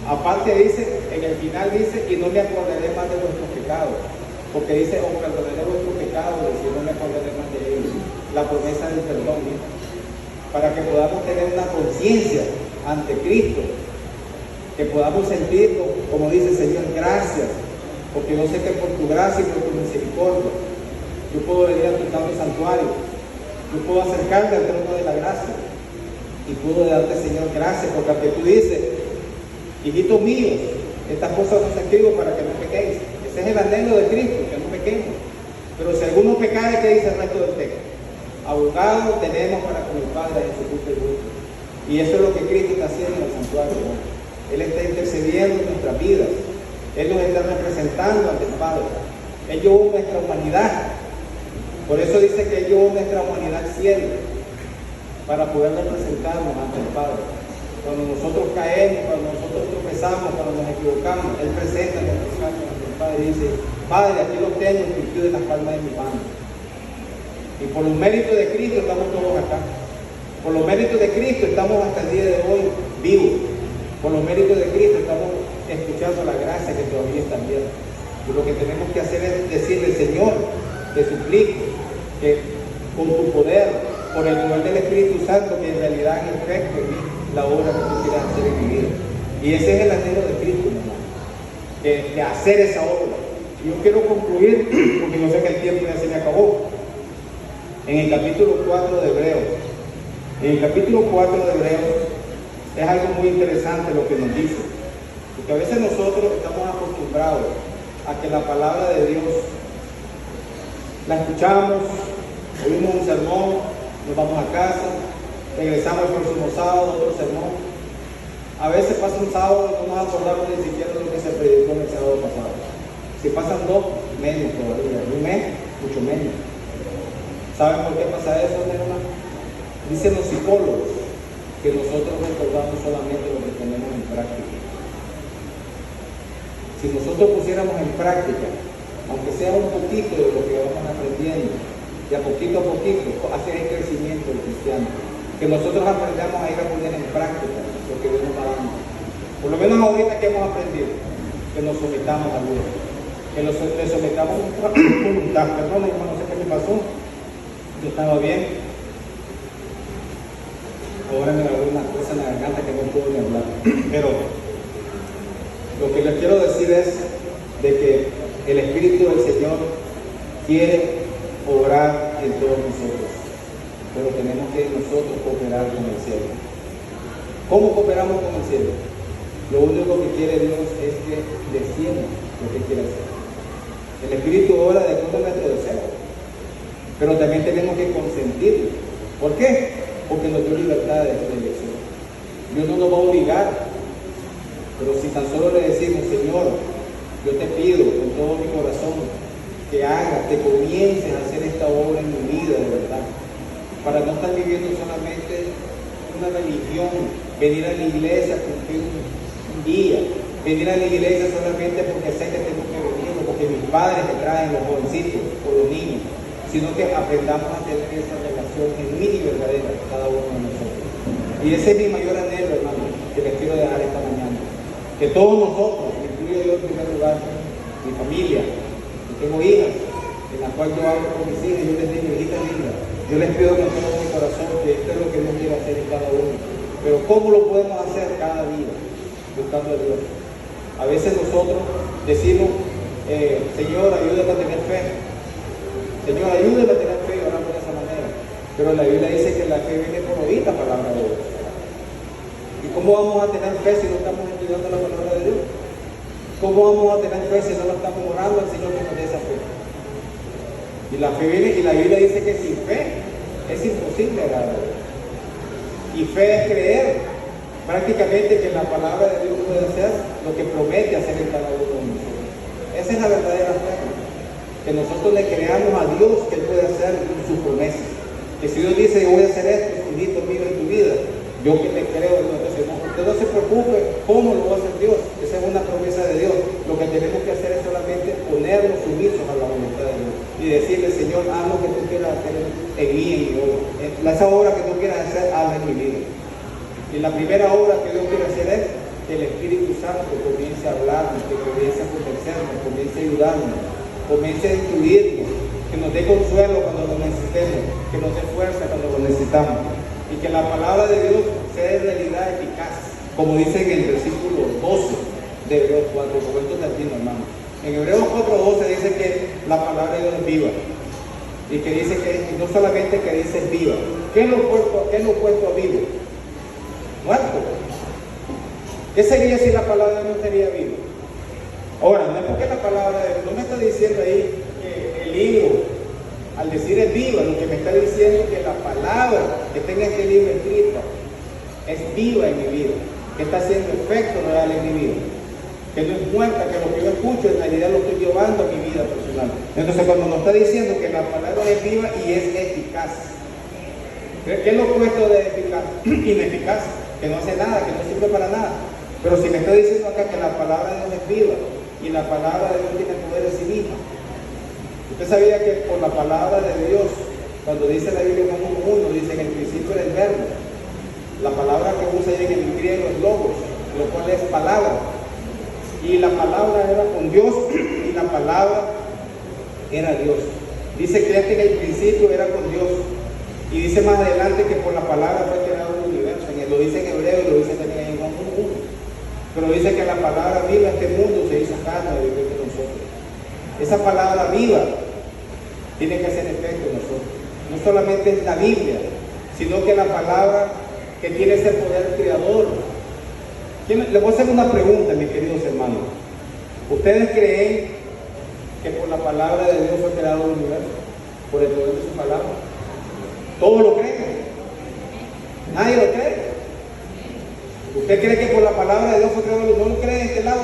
Aparte dice, en el final dice, y no me acordaré más de vuestros pecados. Porque dice, os perdonaré vuestros pecados, y no me acordaré más de ellos. La promesa del perdón, ¿sí? Para que podamos tener una conciencia ante Cristo, que podamos sentirlo, como dice Señor, gracias, porque yo sé que por tu gracia y por tu misericordia, yo puedo venir a tu santo santuario, yo puedo acercarme al trono de la gracia, y puedo darte, Señor, gracias, porque aunque tú dices, hijitos míos, estas cosas os escribo para que no pequéis. Ese es el anhelo de Cristo, que no pequemos. Pero si alguno pecare, ¿qué dice el resto del texto? Abogado tenemos para con el Padre Jesucristo el justo. Y eso es lo que Cristo está haciendo en el santuario, ¿no? Él está intercediendo en nuestras vidas. Él nos está representando ante el Padre. Él llevó nuestra humanidad. Por eso dice que Él llevó nuestra humanidad al cielo, para poder representarnos ante el Padre. Cuando nosotros caemos, cuando nosotros tropezamos, cuando nos equivocamos, Él presenta nuestros casos ante el Padre y dice, Padre, aquí los tengo escritos en las palmas de mi mano. Y por los méritos de Cristo estamos todos acá. Por los méritos de Cristo estamos hasta el día de hoy vivos. Por los méritos de Cristo estamos escuchando la gracia que todavía está abierta. Y lo que tenemos que hacer es decirle, Señor, te suplico que con tu poder, por el poder del Espíritu Santo, que en realidad es efecto en mí la obra que tú quieras hacer en mi vida. Y ese es el anhelo de Cristo, mi hermano, de hacer esa obra. Y yo quiero concluir, porque yo sé que el tiempo ya se me acabó, en el capítulo 4 de Hebreos. En el capítulo 4 de Hebreos es algo muy interesante lo que nos dice, porque a veces nosotros estamos acostumbrados a que la palabra de Dios la escuchamos, oímos un sermón, nos vamos a casa, regresamos el próximo sábado, otro sermón. A veces pasa un sábado y no nos acordamos ni siquiera de lo que se predicó en el sábado pasado. Si pasan 2, menos todavía. Un mes, mucho menos. ¿Saben por qué pasa eso, hermano? Dicen los psicólogos que nosotros recordamos solamente lo que tenemos en práctica. Si nosotros pusiéramos en práctica, aunque sea un poquito de lo que vamos aprendiendo, y a poquito hacer el crecimiento del cristiano, que nosotros aprendamos a ir a poner en práctica lo que Dios nos va dando. Por lo menos ahorita que hemos aprendido, que nos sometamos a Dios, que le sometamos a nuestra voluntad. Perdón, hermano, no sé qué me pasó, yo estaba bien, ahora me agarró una cosa en la garganta que no puedo ni hablar. Pero lo que les quiero decir es de que el Espíritu del Señor quiere obrar en todos nosotros, pero tenemos que nosotros cooperar con el cielo. ¿Cómo cooperamos con el cielo? Lo único que quiere Dios es que decimos lo que quiere hacer. El Espíritu obra de acuerdo a nuestro deseo, pero también tenemos que consentirlo. ¿Por qué? Porque nos dio libertad de elección. Dios no nos va a obligar, pero si tan solo le decimos, Señor, yo te pido con todo mi corazón que hagas, que comiences a hacer esta obra en mi vida de verdad, para no estar viviendo solamente una religión, venir a la iglesia cumplir un día, venir a la iglesia solamente porque sé que tengo que venir, porque mis padres me traen los jovencitos o los niños, sino que aprendamos a tener esa relación genuina y verdadera cada uno de nosotros. Y ese es mi mayor anhelo, hermano, que les quiero dejar esta mañana. Que todos nosotros, incluyo yo en primer lugar, mi familia, yo tengo hijas, en las cuales yo hablo con mis hijas, yo les digo, hijitas lindas, yo les pido con todo mi corazón que esto es lo que Dios quiere hacer en cada uno. Pero ¿cómo lo podemos hacer cada día? Buscando a Dios. A veces nosotros decimos, Señor, ayúdame a tener fe. Señor, ayúdame a tener fe y oramos de esa manera. Pero la Biblia dice que la fe viene por oír la palabra de Dios. ¿Y cómo vamos a tener fe si no estamos estudiando la palabra de Dios? ¿Cómo vamos a tener fe si no la estamos orando al Señor que nos dé esa fe? Y la fe viene, y la Biblia dice que sin fe es imposible agradar a Dios. Y fe es creer prácticamente que la palabra de Dios puede hacer lo que promete hacer en cada uno de nosotros. Esa es la verdadera fe. Que nosotros le creamos a Dios que Él puede hacer sus promesas. Que si Dios dice, yo voy a hacer esto, hijito mío, en tu vida, yo que te creo, entonces usted no se preocupe cómo lo va a hacer Dios. Esa es una promesa de Dios. Lo que tenemos que hacer es solamente ponernos sumisos a la voluntad de Dios y decirle, Señor, haz lo que tú quieras hacer en mí, en mi obra. Esa obra que tú quieras hacer, hazla en mi vida. Y la primera obra que Dios quiere hacer es que el Espíritu Santo comience a hablarnos, que comience a convencernos, comience a ayudarnos, comience a instruirnos, que nos dé consuelo cuando lo necesitemos, que nos dé fuerza cuando lo necesitamos, y que la palabra de Dios sea en realidad eficaz, como dice en el versículo 12 de Hebreos 4, como esto termina, hermano. En Hebreos 4:12 dice que la palabra de Dios es viva, y que dice que no solamente que dice viva. ¿Qué es lo opuesto a vivo? Muerto. ¿Qué sería si la palabra de Dios no sería viva? Ahora, no es porque la palabra de Dios, no me está diciendo ahí que el libro, al decir es viva, lo que me está diciendo es que la palabra que tenga este libro escrita es viva en mi vida, que está haciendo efecto real en mi vida, que no es muerta, que lo que yo escucho en realidad lo estoy llevando a mi vida personal. Entonces, cuando nos está diciendo que la palabra es viva y es eficaz, ¿qué es lo opuesto de eficaz? Ineficaz, que no hace nada, que no sirve para nada. Pero si me está diciendo acá que la palabra de Dios es viva y la palabra de Dios tiene poder en sí misma. Usted sabía que por la palabra de Dios, cuando dice la Biblia en Juan 1, dice en el principio era el verbo. La palabra que usa en el griego es logos, lo cual es palabra. Y la palabra era con Dios y la palabra era Dios. Dice que en el principio era con Dios. Y dice más adelante que por la palabra fue creado el universo. Lo dice en hebreo y lo dice también en Juan 1. Pero dice que la palabra viva, este mundo se hizo carne de vivir con nosotros. Esa palabra viva tiene que hacer efecto en nosotros. No solamente es la Biblia, sino que la palabra que tiene ese poder creador. Les voy a hacer una pregunta, mis queridos hermanos. ¿Ustedes creen que por la palabra de Dios fue creado el universo? Por el poder de su palabra. ¿Todos lo creen? ¿Nadie lo cree? ¿Usted cree que por la palabra de Dios fue creado el universo? ¿No lo cree en este lado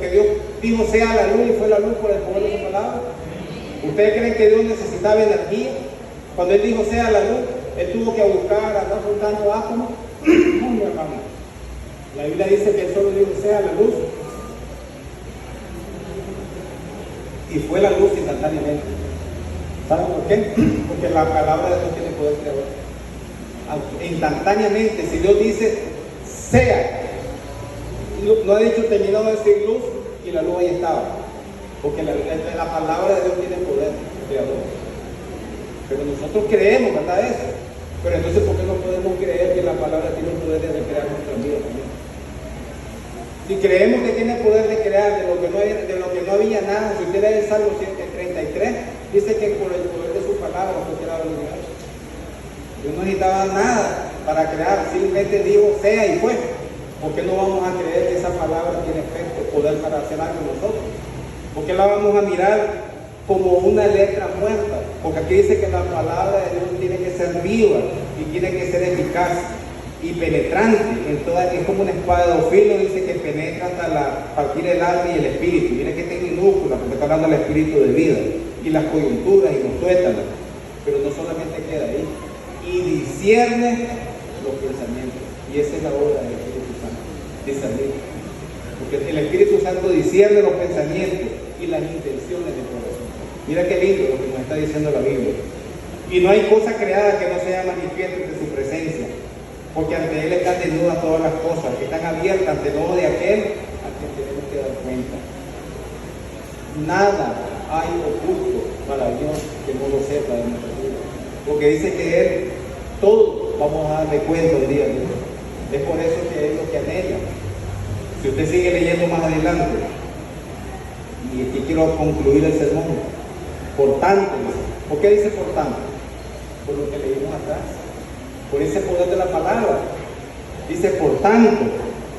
que Dios dijo sea la luz y fue la luz por el poder de su palabra? ¿Ustedes creen que Dios necesitaba energía? Cuando Él dijo sea la luz, Él tuvo que buscar, andar juntando átomos. No, mi hermano. La Biblia dice que Él solo dijo sea la luz. Y fue la luz instantáneamente. ¿Saben por qué? Porque la palabra de Dios tiene poder creador. Instantáneamente, si Dios dice sea, no ha dicho terminado de decir luz y la luz ahí estaba, porque la palabra de Dios tiene poder creador. Pero nosotros creemos, ¿verdad? Eso. Pero entonces, ¿por qué no podemos creer que la palabra tiene el poder de recrear nuestra vida también? Si creemos que tiene el poder de crear de lo que no había nada, si usted lee el Salmo 133, dice que por el poder de su palabra fue creado el universo. Dios no necesitaba nada para crear, simplemente dijo sea y fue. ¿Por qué no vamos a creer que esa palabra tiene efecto, poder para hacer algo nosotros? ¿Por qué la vamos a mirar como una letra muerta? Porque aquí dice que la palabra de Dios tiene que ser viva y tiene que ser eficaz y penetrante. Es como una espada de filo, dice que penetra hasta partir el alma y el espíritu. Mira que está en minúscula, porque está hablando del espíritu de vida y las coyunturas y los tuétanos. Pero no solamente queda ahí. Y discierne los pensamientos. Y esa es la obra del Espíritu Santo, discernir. Porque el Espíritu Santo discierne los pensamientos y las intenciones del corazón. Mira qué lindo lo que nos está diciendo la Biblia. Y no hay cosa creada que no sea manifiesta de su presencia, porque ante Él están desnudas todas las cosas, que están abiertas ante el ojo de aquel al que tenemos que dar cuenta. Nada hay oculto para Dios que no lo sepa de nuestra vida, porque dice que Él, todos vamos a darle cuenta el día de hoy. Es por eso que es lo que anhela. Si usted sigue leyendo más adelante, y aquí quiero concluir el sermón, por tanto, ¿por qué dice por tanto? por lo que leímos atrás, por ese poder de la palabra. Dice, por tanto,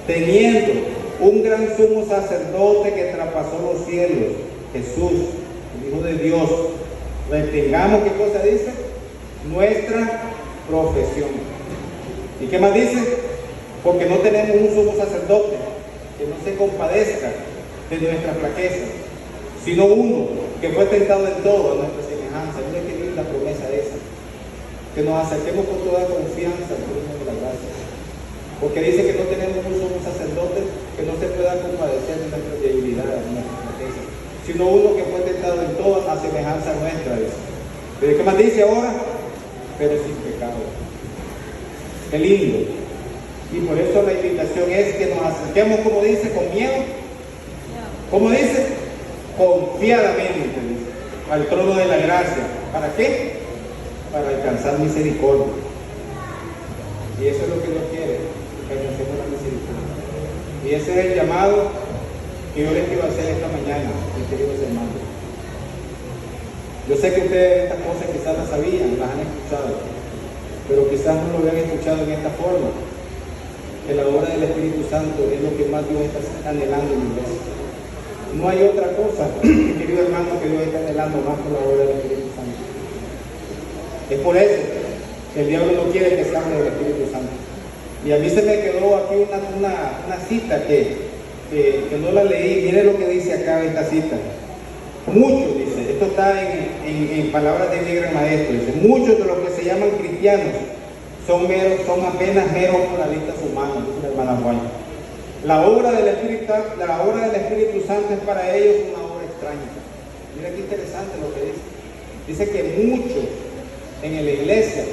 teniendo un gran sumo sacerdote que traspasó los cielos, Jesús, el Hijo de Dios, retengamos, ¿qué cosa dice? Nuestra profesión. ¿Y qué más dice? Porque no tenemos un sumo sacerdote que no se compadezca de nuestra flaqueza, sino uno que fue tentado en todo a nuestra semejanza. Mira qué linda promesa esa, que nos acerquemos con toda confianza al trono de la gracia, porque dice que no tenemos un sumo sacerdote que no se pueda compadecer de nuestra debilidad, de nuestra flaqueza, sino uno que fue tentado en todo a semejanza nuestra. Pero ¿qué más dice ahora? Pero sin pecado. Qué lindo. Y por eso la invitación es que nos acerquemos, como dice, con miedo. ¿Cómo dice? Confiadamente, dice, al trono de la gracia. ¿Para qué? Para alcanzar misericordia. Y eso es lo que Dios quiere, que alcancemos la misericordia. Y ese es el llamado que yo les quiero hacer esta mañana, mis queridos hermanos. Yo sé que ustedes estas cosas quizás las sabían, las han escuchado, pero quizás no lo habían escuchado en esta forma. Que la obra del Espíritu Santo es lo que más Dios está anhelando en mi iglesia. No hay otra cosa, querido hermano, que Dios está anhelando más que la obra del Espíritu Santo. Es por eso que el diablo no quiere que se hable del Espíritu Santo. Y a mí se me quedó aquí una cita que no la leí. Miren lo que dice acá esta cita. Muchos, dice, esto está en palabras de mi gran maestro, dice, muchos de los que se llaman cristianos son apenas meros moralistas humanos, dice la hermana Juan. La obra del Espíritu Santo es para ellos una obra extraña. Mira qué interesante lo que dice. Dice que muchos en la iglesia,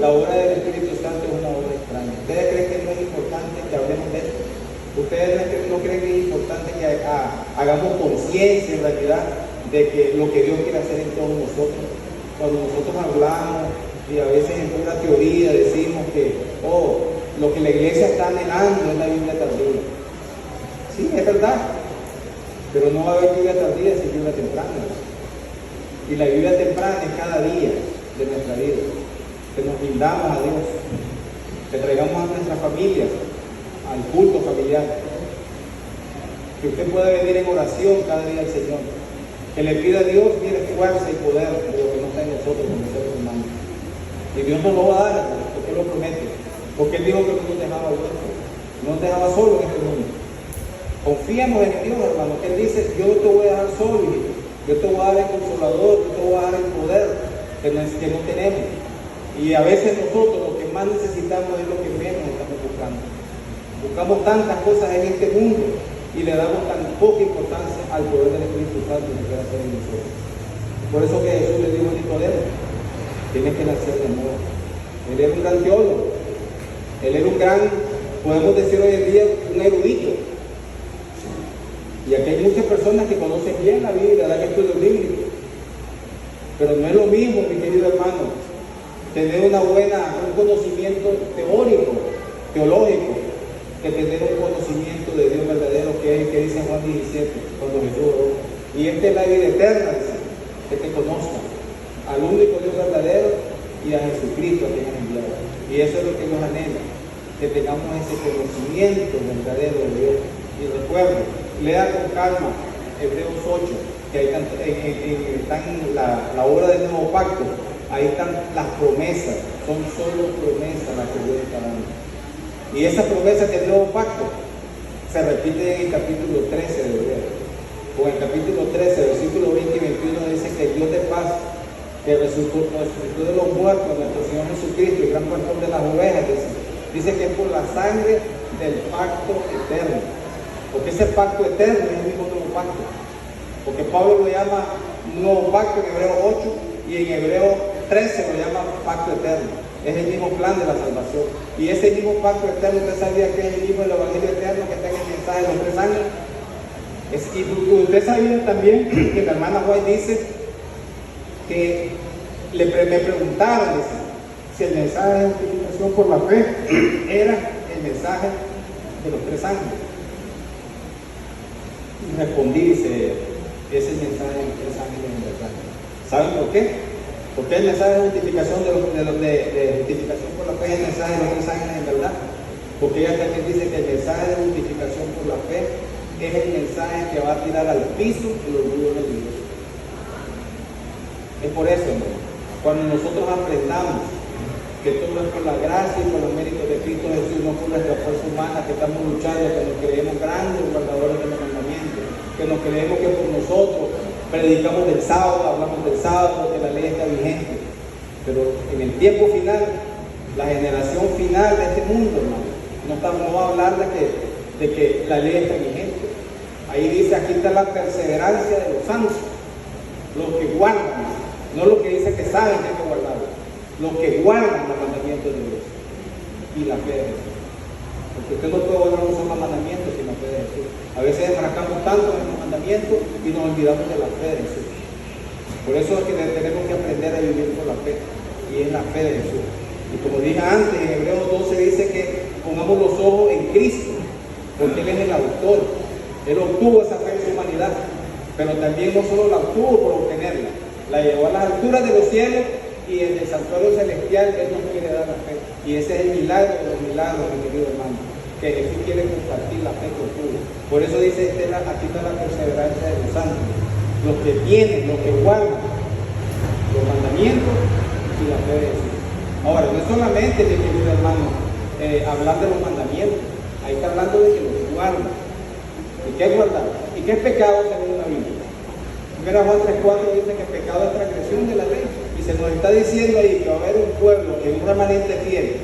la obra del Espíritu Santo es una obra extraña. ¿Ustedes creen que no es importante que hablemos de esto? ¿Ustedes no creen que es importante que hagamos conciencia en realidad de que lo que Dios quiere hacer en todos nosotros? Cuando nosotros hablamos y a veces en pura teoría decimos que lo que la iglesia está anhelando es la lluvia tardía. Sí, es verdad, pero no va a haber lluvia tardía sin lluvia temprana. Y la lluvia temprana es cada día de nuestra vida, que nos rindamos a Dios, que traigamos a nuestras familias al culto familiar, que usted pueda venir en oración cada día al Señor, que le pida a Dios, mire, fuerza y poder de lo que no está en nosotros como seres humanos. Y Dios nos lo va a dar, porque Él lo promete, porque Él dijo que no nos dejaba huérfanos, no nos dejaba solo en este mundo. Confiamos en Dios, hermano, que Él dice, yo no te voy a dejar solo, hijo. Yo te voy a dar el consolador, yo te voy a dar el poder que no tenemos. Y a veces nosotros lo que más necesitamos es lo que menos estamos buscando. Buscamos tantas cosas en este mundo y le damos tan poca importancia al poder del Espíritu Santo que quiere hacer en nosotros. Por eso que Jesús le dijo a Nicodemo, tienes que nacer de nuevo. Él era un gran teólogo, él era un gran, podemos decir hoy en día, un erudito. Y aquí hay muchas personas que conocen bien la Biblia, dan estudios bíblicos, pero no es lo mismo, mi querido hermano, tener un conocimiento teórico, teológico, que tener un conocimiento de Dios verdadero, que es el que dice Juan 17, cuando Jesús oró. Y esta es la vida eterna, dice, que te conozcan al único Dios verdadero y a Jesucristo a quien has enviado. Y eso es lo que Dios anhela, que tengamos ese conocimiento verdadero de Dios. Y recuerden, lea con calma Hebreos 8, que ahí están la obra del nuevo pacto, ahí están las promesas, son solo promesas las que Dios está dando. Y esas promesas del nuevo pacto se repiten en el capítulo 13 de Hebreos. O en el capítulo 13, versículo 20 y 21 dice que el Dios de paz, que resucitó de los muertos, nuestro Señor Jesucristo, el gran pastor de las ovejas, dice que es por la sangre del pacto eterno. Porque ese pacto eterno es el mismo nuevo pacto. Porque Pablo lo llama nuevo pacto en Hebreos 8 y en Hebreos 13 lo llama pacto eterno. Es el mismo plan de la salvación. Y ese mismo pacto eterno, ¿usted sabía que es el mismo del Evangelio eterno que está en el mensaje de los 3 años? Y usted sabía también que la hermana White dice que me preguntaron, dice, si el mensaje de justificación por la fe era el mensaje de los 3 ángeles. Y respondí, dice, ese mensaje de los 3 ángeles en verdad. ¿Saben por qué? Porque el mensaje de justificación de justificación por la fe es el mensaje de los 3 ángeles en verdad. Porque ella también dice que el mensaje de justificación por la fe es el mensaje que va a tirar al piso el orgullo religioso. Es por eso, hermano, cuando nosotros aprendamos que todo es por la gracia y por los méritos de Cristo Jesús, no por nuestra fuerza humana, que estamos luchando, que nos creemos grandes guardadores de los mandamientos, que nos creemos que por nosotros predicamos del sábado, hablamos del sábado, que la ley está vigente. Pero en el tiempo final, la generación final de este mundo, hermano, no va a hablar de que la ley está vigente. Ahí dice, aquí está la perseverancia de los santos, los que guardan, no los que dicen que saben que hay que guardarlo, los que guardan los mandamientos de Dios y la fe de Jesús. Porque usted no puede guardar un solo mandamiento sin la fe de Jesús. A veces enfrascamos tanto en los mandamientos y nos olvidamos de la fe de Jesús. Por eso es que tenemos que aprender a vivir por la fe, y es la fe de Jesús. Y como dije antes, en Hebreos 12 dice que pongamos los ojos en Cristo, porque Él es el autor. Él obtuvo esa fe en su humanidad, pero también no solo la obtuvo por obtenerla, la llevó a las alturas de los cielos, y en el santuario celestial Él nos quiere dar la fe. Y ese es el milagro de los milagros, mi querido hermano, que Jesús quiere compartir la fe que obtuvo. Por eso dice, aquí está la perseverancia de los santos, los que tienen, los que guardan los mandamientos y la fe de Jesús. Ahora, no es solamente, mi querido hermano, hablar de los mandamientos, ahí está hablando de que los guardan. ¿Y qué es guardar? ¿Y qué es pecado según la Biblia? 1 Juan 3:4 dice que pecado es transgresión de la ley. Y se nos está diciendo ahí que va a haber un pueblo, que es un remanente fiel,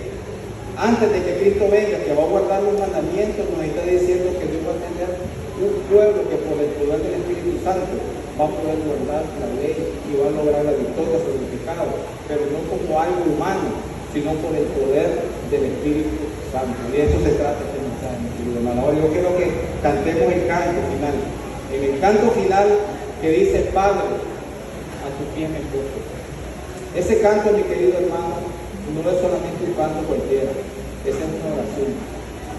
antes de que Cristo venga, que va a guardar los mandamientos. Nos está diciendo que Dios va a tener un pueblo que por el poder del Espíritu Santo va a poder guardar la ley y va a lograr la victoria sobre el pecado, pero no como algo humano, sino por el poder del Espíritu Santo. Y de eso se trata este mensaje, mi querido hermano. Ahora yo quiero que cantemos el canto final. En el canto final que dice, Padre, a tus pies me pongo. Ese canto, mi querido hermano, no es solamente un canto cualquiera, esa es una oración.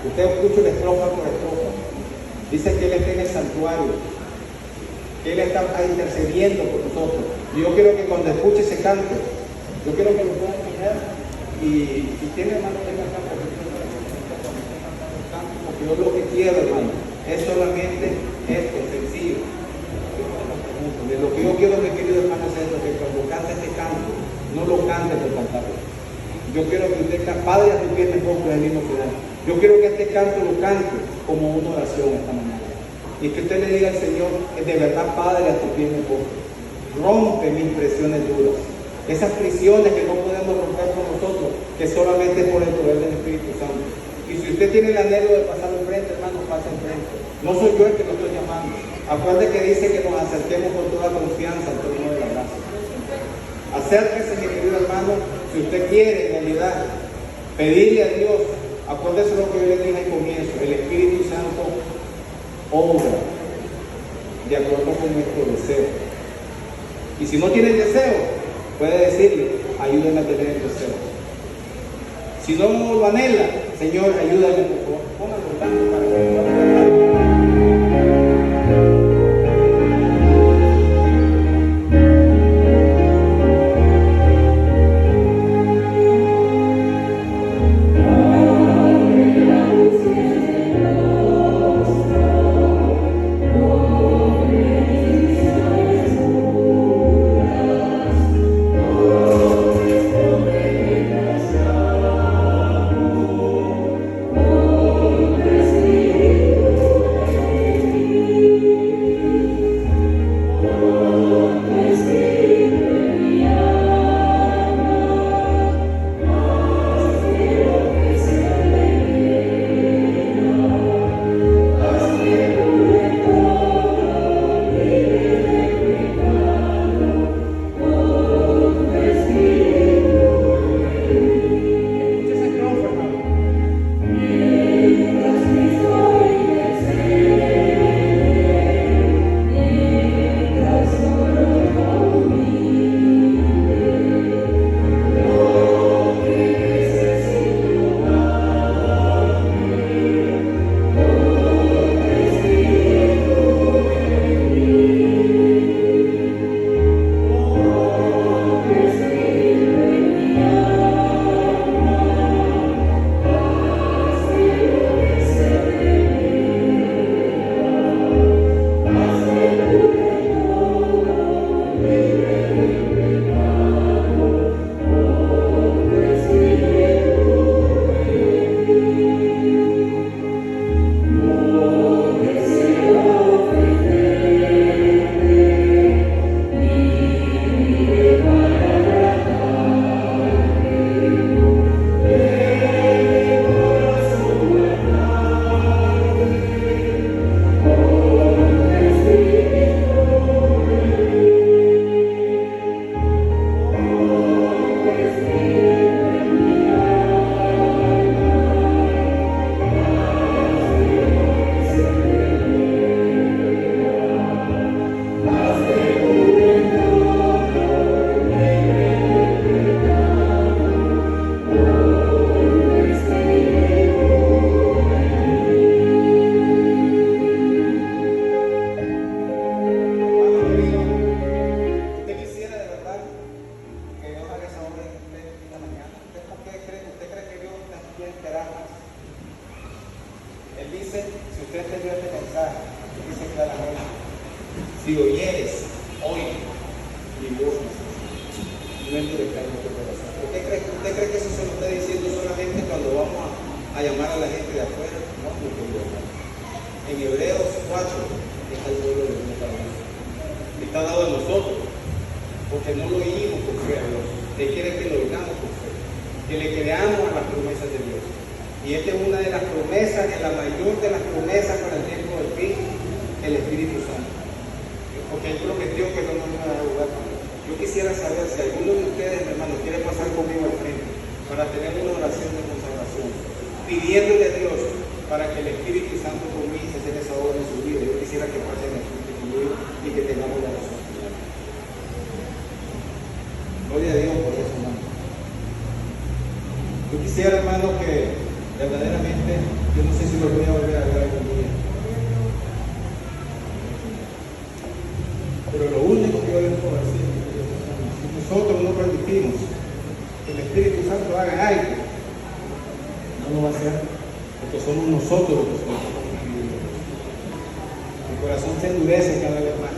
Usted escucha la estrofa por estrofa. Dice que Él está en el santuario, que Él está intercediendo por nosotros. Y yo quiero que cuando escuche ese canto, yo quiero que lo puedan mirar, y si tiene hermano, tenga canto, porque yo lo que quiero, hermano, es solamente esto, sencillo. Lo que yo quiero, mi querido hermano, es esto, que cuando cante este canto, no lo cante por cantarlo. Yo quiero que usted, Padre, a tu pie me pongo en el mismo final. Yo quiero que este canto lo cante como una oración esta mañana. Y que usted le diga al Señor, de verdad, Padre, a tu pie me pongo. Rompe mis prisiones duras. Esas prisiones que no podemos romper por nosotros, que solamente es por el poder del Espíritu Santo. Y si usted tiene el anhelo de pasar al frente, hermano, pase al frente. No soy yo el que lo estoy llamando. Acuerde que dice que nos acerquemos con toda confianza al trono de la gracia. Acérquese, mi querido hermano, si usted quiere en realidad pedirle a Dios. Acuérdese lo que yo le dije al comienzo: el Espíritu Santo obra de acuerdo con nuestro deseo. Y si no tiene el deseo, puede decirle: ayúdame a tener el deseo. Si no lo anhela, Señor, ayúdame, por favor. Póngalo tanto para que
Espíritu
usted entendió este mensaje, dice claramente, si oyeres, oye, mi voz, no endurezcáis vuestro corazón. ¿Usted cree que eso se lo está diciendo solamente cuando vamos a llamar a la gente de afuera? No, mi querido hermano. En Hebreos 4 es el pueblo de Dios para nosotros. Está dado a nosotros, porque no lo oímos por fe a Dios. Él quiere que lo oigamos por fe, que le creamos a las promesas de Dios. Y esta es una de las promesas, es la mayor de las promesas para el tiempo del fin, el Espíritu Santo. Porque Él prometió que no nos iba a ayudar. Yo quisiera saber si alguno de ustedes, hermano, quiere pasar conmigo al frente para tener una oración de consagración, pidiéndole a Dios para que el Espíritu Santo comience a hacer esa obra en su vida. Yo quisiera que pasen al frente conmigo y que tengamos la oración. Gloria a Dios por eso, hermano. Yo quisiera, hermano, que verdaderamente, yo no sé si lo voy a volver a ver algún día, pero lo único que yo les puedo decir, si nosotros no permitimos que el Espíritu Santo haga algo, no lo va a hacer, porque somos nosotros los que somos confundidos. El corazón se endurece cada vez más,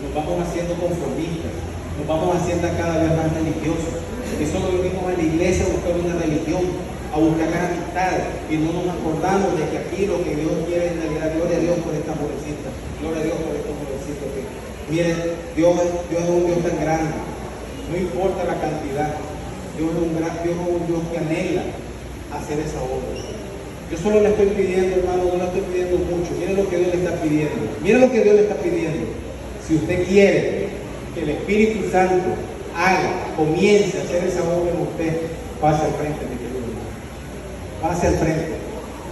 nos vamos haciendo conformistas, nos vamos haciendo cada vez más religiosos. Y solo venimos a la iglesia a buscar una religión, a buscar las amistades, y no nos acordamos de que aquí lo que Dios quiere en realidad, gloria a Dios por esta jovencita, gloria a Dios por esta jovencita. Miren, Dios es un Dios tan grande, no importa la cantidad, Dios es un Dios que anhela hacer esa obra. Yo solo le estoy pidiendo, hermano, no le estoy pidiendo mucho. Miren lo que Dios le está pidiendo. Miren lo que Dios le está pidiendo. Si usted quiere que el Espíritu Santo comience a hacer esa obra en usted, pase al frente, mi querido hermano. Pase al frente.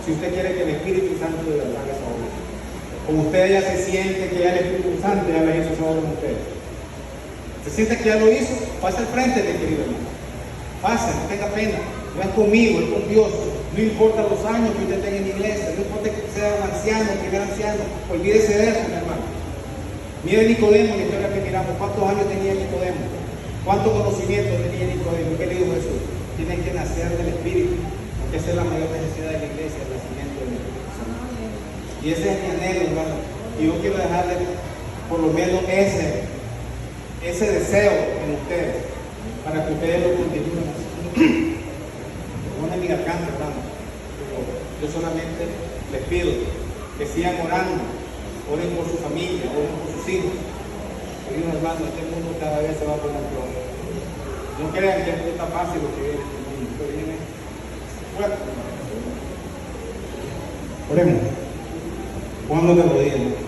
Si usted quiere que el Espíritu Santo de verdad haga esa obra. Como usted ya se siente que ya el Espíritu Santo ya le hizo esa obra en usted. ¿Se siente que ya lo hizo? Pase al frente, mi querido hermano. Pase, no tenga pena. No es conmigo, es con Dios. No importa los años que usted tenga en la iglesia, no importa que sea un anciano, primer anciano, olvídese de eso, mi hermano. Mire Nicodemo, la historia que miramos, ¿cuántos años tenía Nicodemo? ¿Cuánto conocimiento tenía Nicodemo? ¿Qué le dijo Jesús? Tienen que nacer del Espíritu, porque esa es la mayor necesidad de la iglesia, el nacimiento del Espíritu Santo. Y ese es mi anhelo, hermano. Y yo quiero dejarle por lo menos ese deseo en ustedes, para que ustedes lo continúen haciendo. No es mi alcance, hermano. Yo solamente les pido que sigan orando, oren por su familia, oren por sus hijos. Queridos hermanos, este mundo cada vez se va a poner peor. No crean que esto está fácil lo que viene este mundo, esto viene fuerte. Oremos. Póngannos de rodillas.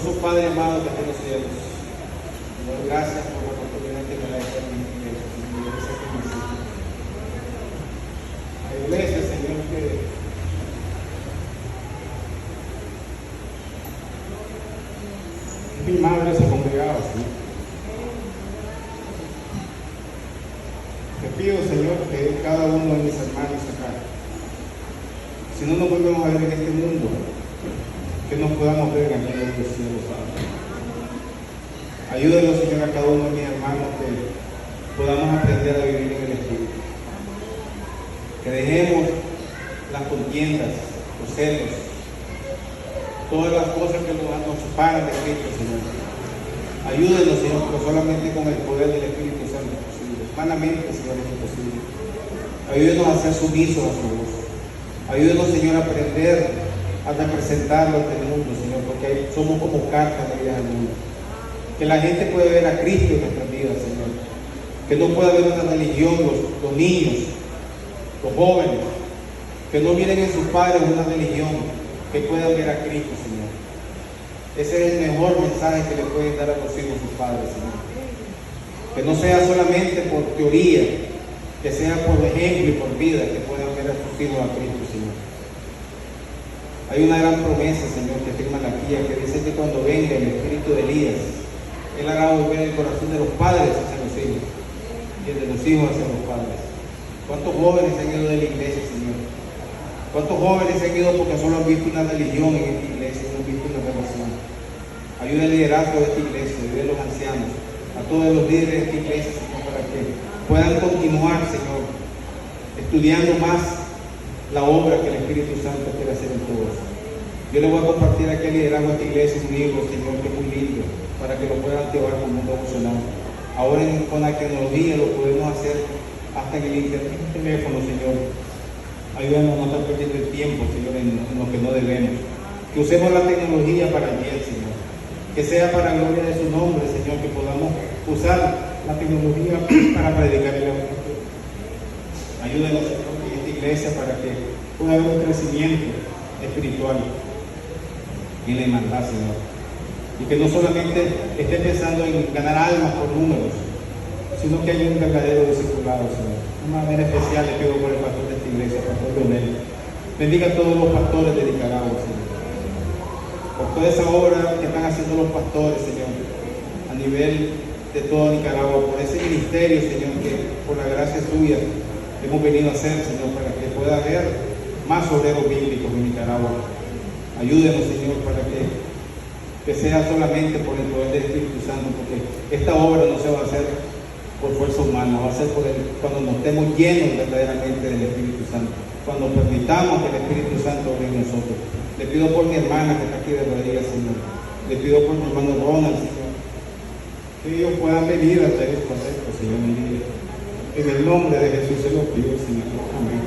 Dios Padre amado que está en los cielos, Señor, gracias por la oportunidad que me da esta iglesia, Señor, ese principio. La iglesia, Señor, que mi madre se congregaba, Señor. Te pido, Señor, que cada uno de mis hermanos acá, si no nos volvemos a ver en este mundo, que nos podamos ver aquí en los cielos. Ayúdenos, Señor, a cada uno de mis hermanos que podamos aprender a vivir en el Espíritu. Que dejemos las contiendas, los celos, todas las cosas que nos separan de Cristo, Señor. Ayúdenos, Señor, pero solamente con el poder del Espíritu Santo es posible. Humanamente, Señor, es imposible. Ayúdenos a ser sumisos a su voz. Ayúdenos, Señor, a aprender a representarlo ante el mundo, Señor, porque somos como cartas leídas al mundo. Que la gente puede ver a Cristo en nuestras vidas, Señor. Que no pueda haber una religión, los niños, los jóvenes, que no miren en sus padres una religión, que puedan ver a Cristo, Señor. Ese es el mejor mensaje que le pueden dar a los hijos sus padres, Señor. Que no sea solamente por teoría, que sea por ejemplo y por vida, que puedan ver a sus hijos a Cristo, Señor. Hay una gran promesa, Señor, que firma la guía, que dice que cuando venga el espíritu de Elías, Él hará volver el corazón de los padres hacia los hijos y el de los hijos hacia los padres. ¿Cuántos jóvenes se han ido de la iglesia, Señor? ¿Cuántos jóvenes se han ido porque solo han visto una religión en esta iglesia, no han visto una relación? Ayuda el liderazgo de esta iglesia, ayuda a los ancianos, a todos los líderes de esta iglesia, Señor, para que puedan continuar, Señor, estudiando más la obra que el Espíritu Santo quiere hacer en todos. Yo le voy a compartir aquí al liderazgo de esta iglesia un libro, Señor, que es muy lindo, para que lo puedan llevar como un devocional. Ahora con la tecnología lo podemos hacer hasta en el internet, en el teléfono, Señor. Ayúdanos a no estar perdiendo el tiempo, Señor, en lo que no debemos. Que usemos la tecnología para el bien, Señor. Que sea para la gloria de su nombre, Señor, que podamos usar la tecnología para predicar el Evangelio. Ayúdanos, Señor, en esta iglesia para que pueda haber un crecimiento espiritual y la hermandad, Señor. Y que no solamente esté pensando en ganar almas por números, sino que haya un verdadero discipulado, Señor. De una manera especial le pido por el pastor de esta iglesia, Pastor Leonel. Bendiga a todos los pastores de Nicaragua, Señor. Por toda esa obra que están haciendo los pastores, Señor, a nivel de toda Nicaragua, por ese ministerio, Señor, que por la gracia suya hemos venido a hacer, Señor, para que pueda haber más obreros bíblicos en Nicaragua. Ayúdenos, Señor, para que sea solamente por el poder del Espíritu Santo, porque esta obra no se va a hacer por fuerza humana, va a ser cuando nos estemos llenos verdaderamente del Espíritu Santo, cuando permitamos que el Espíritu Santo obre en nosotros. Le pido por mi hermana que está aquí de rodillas, Señor. Le pido por mi hermano Ronald, Señor, que ellos puedan venir a traer estos conceptos, Señor, en el nombre de Jesús se lo pido, Señor. Amén.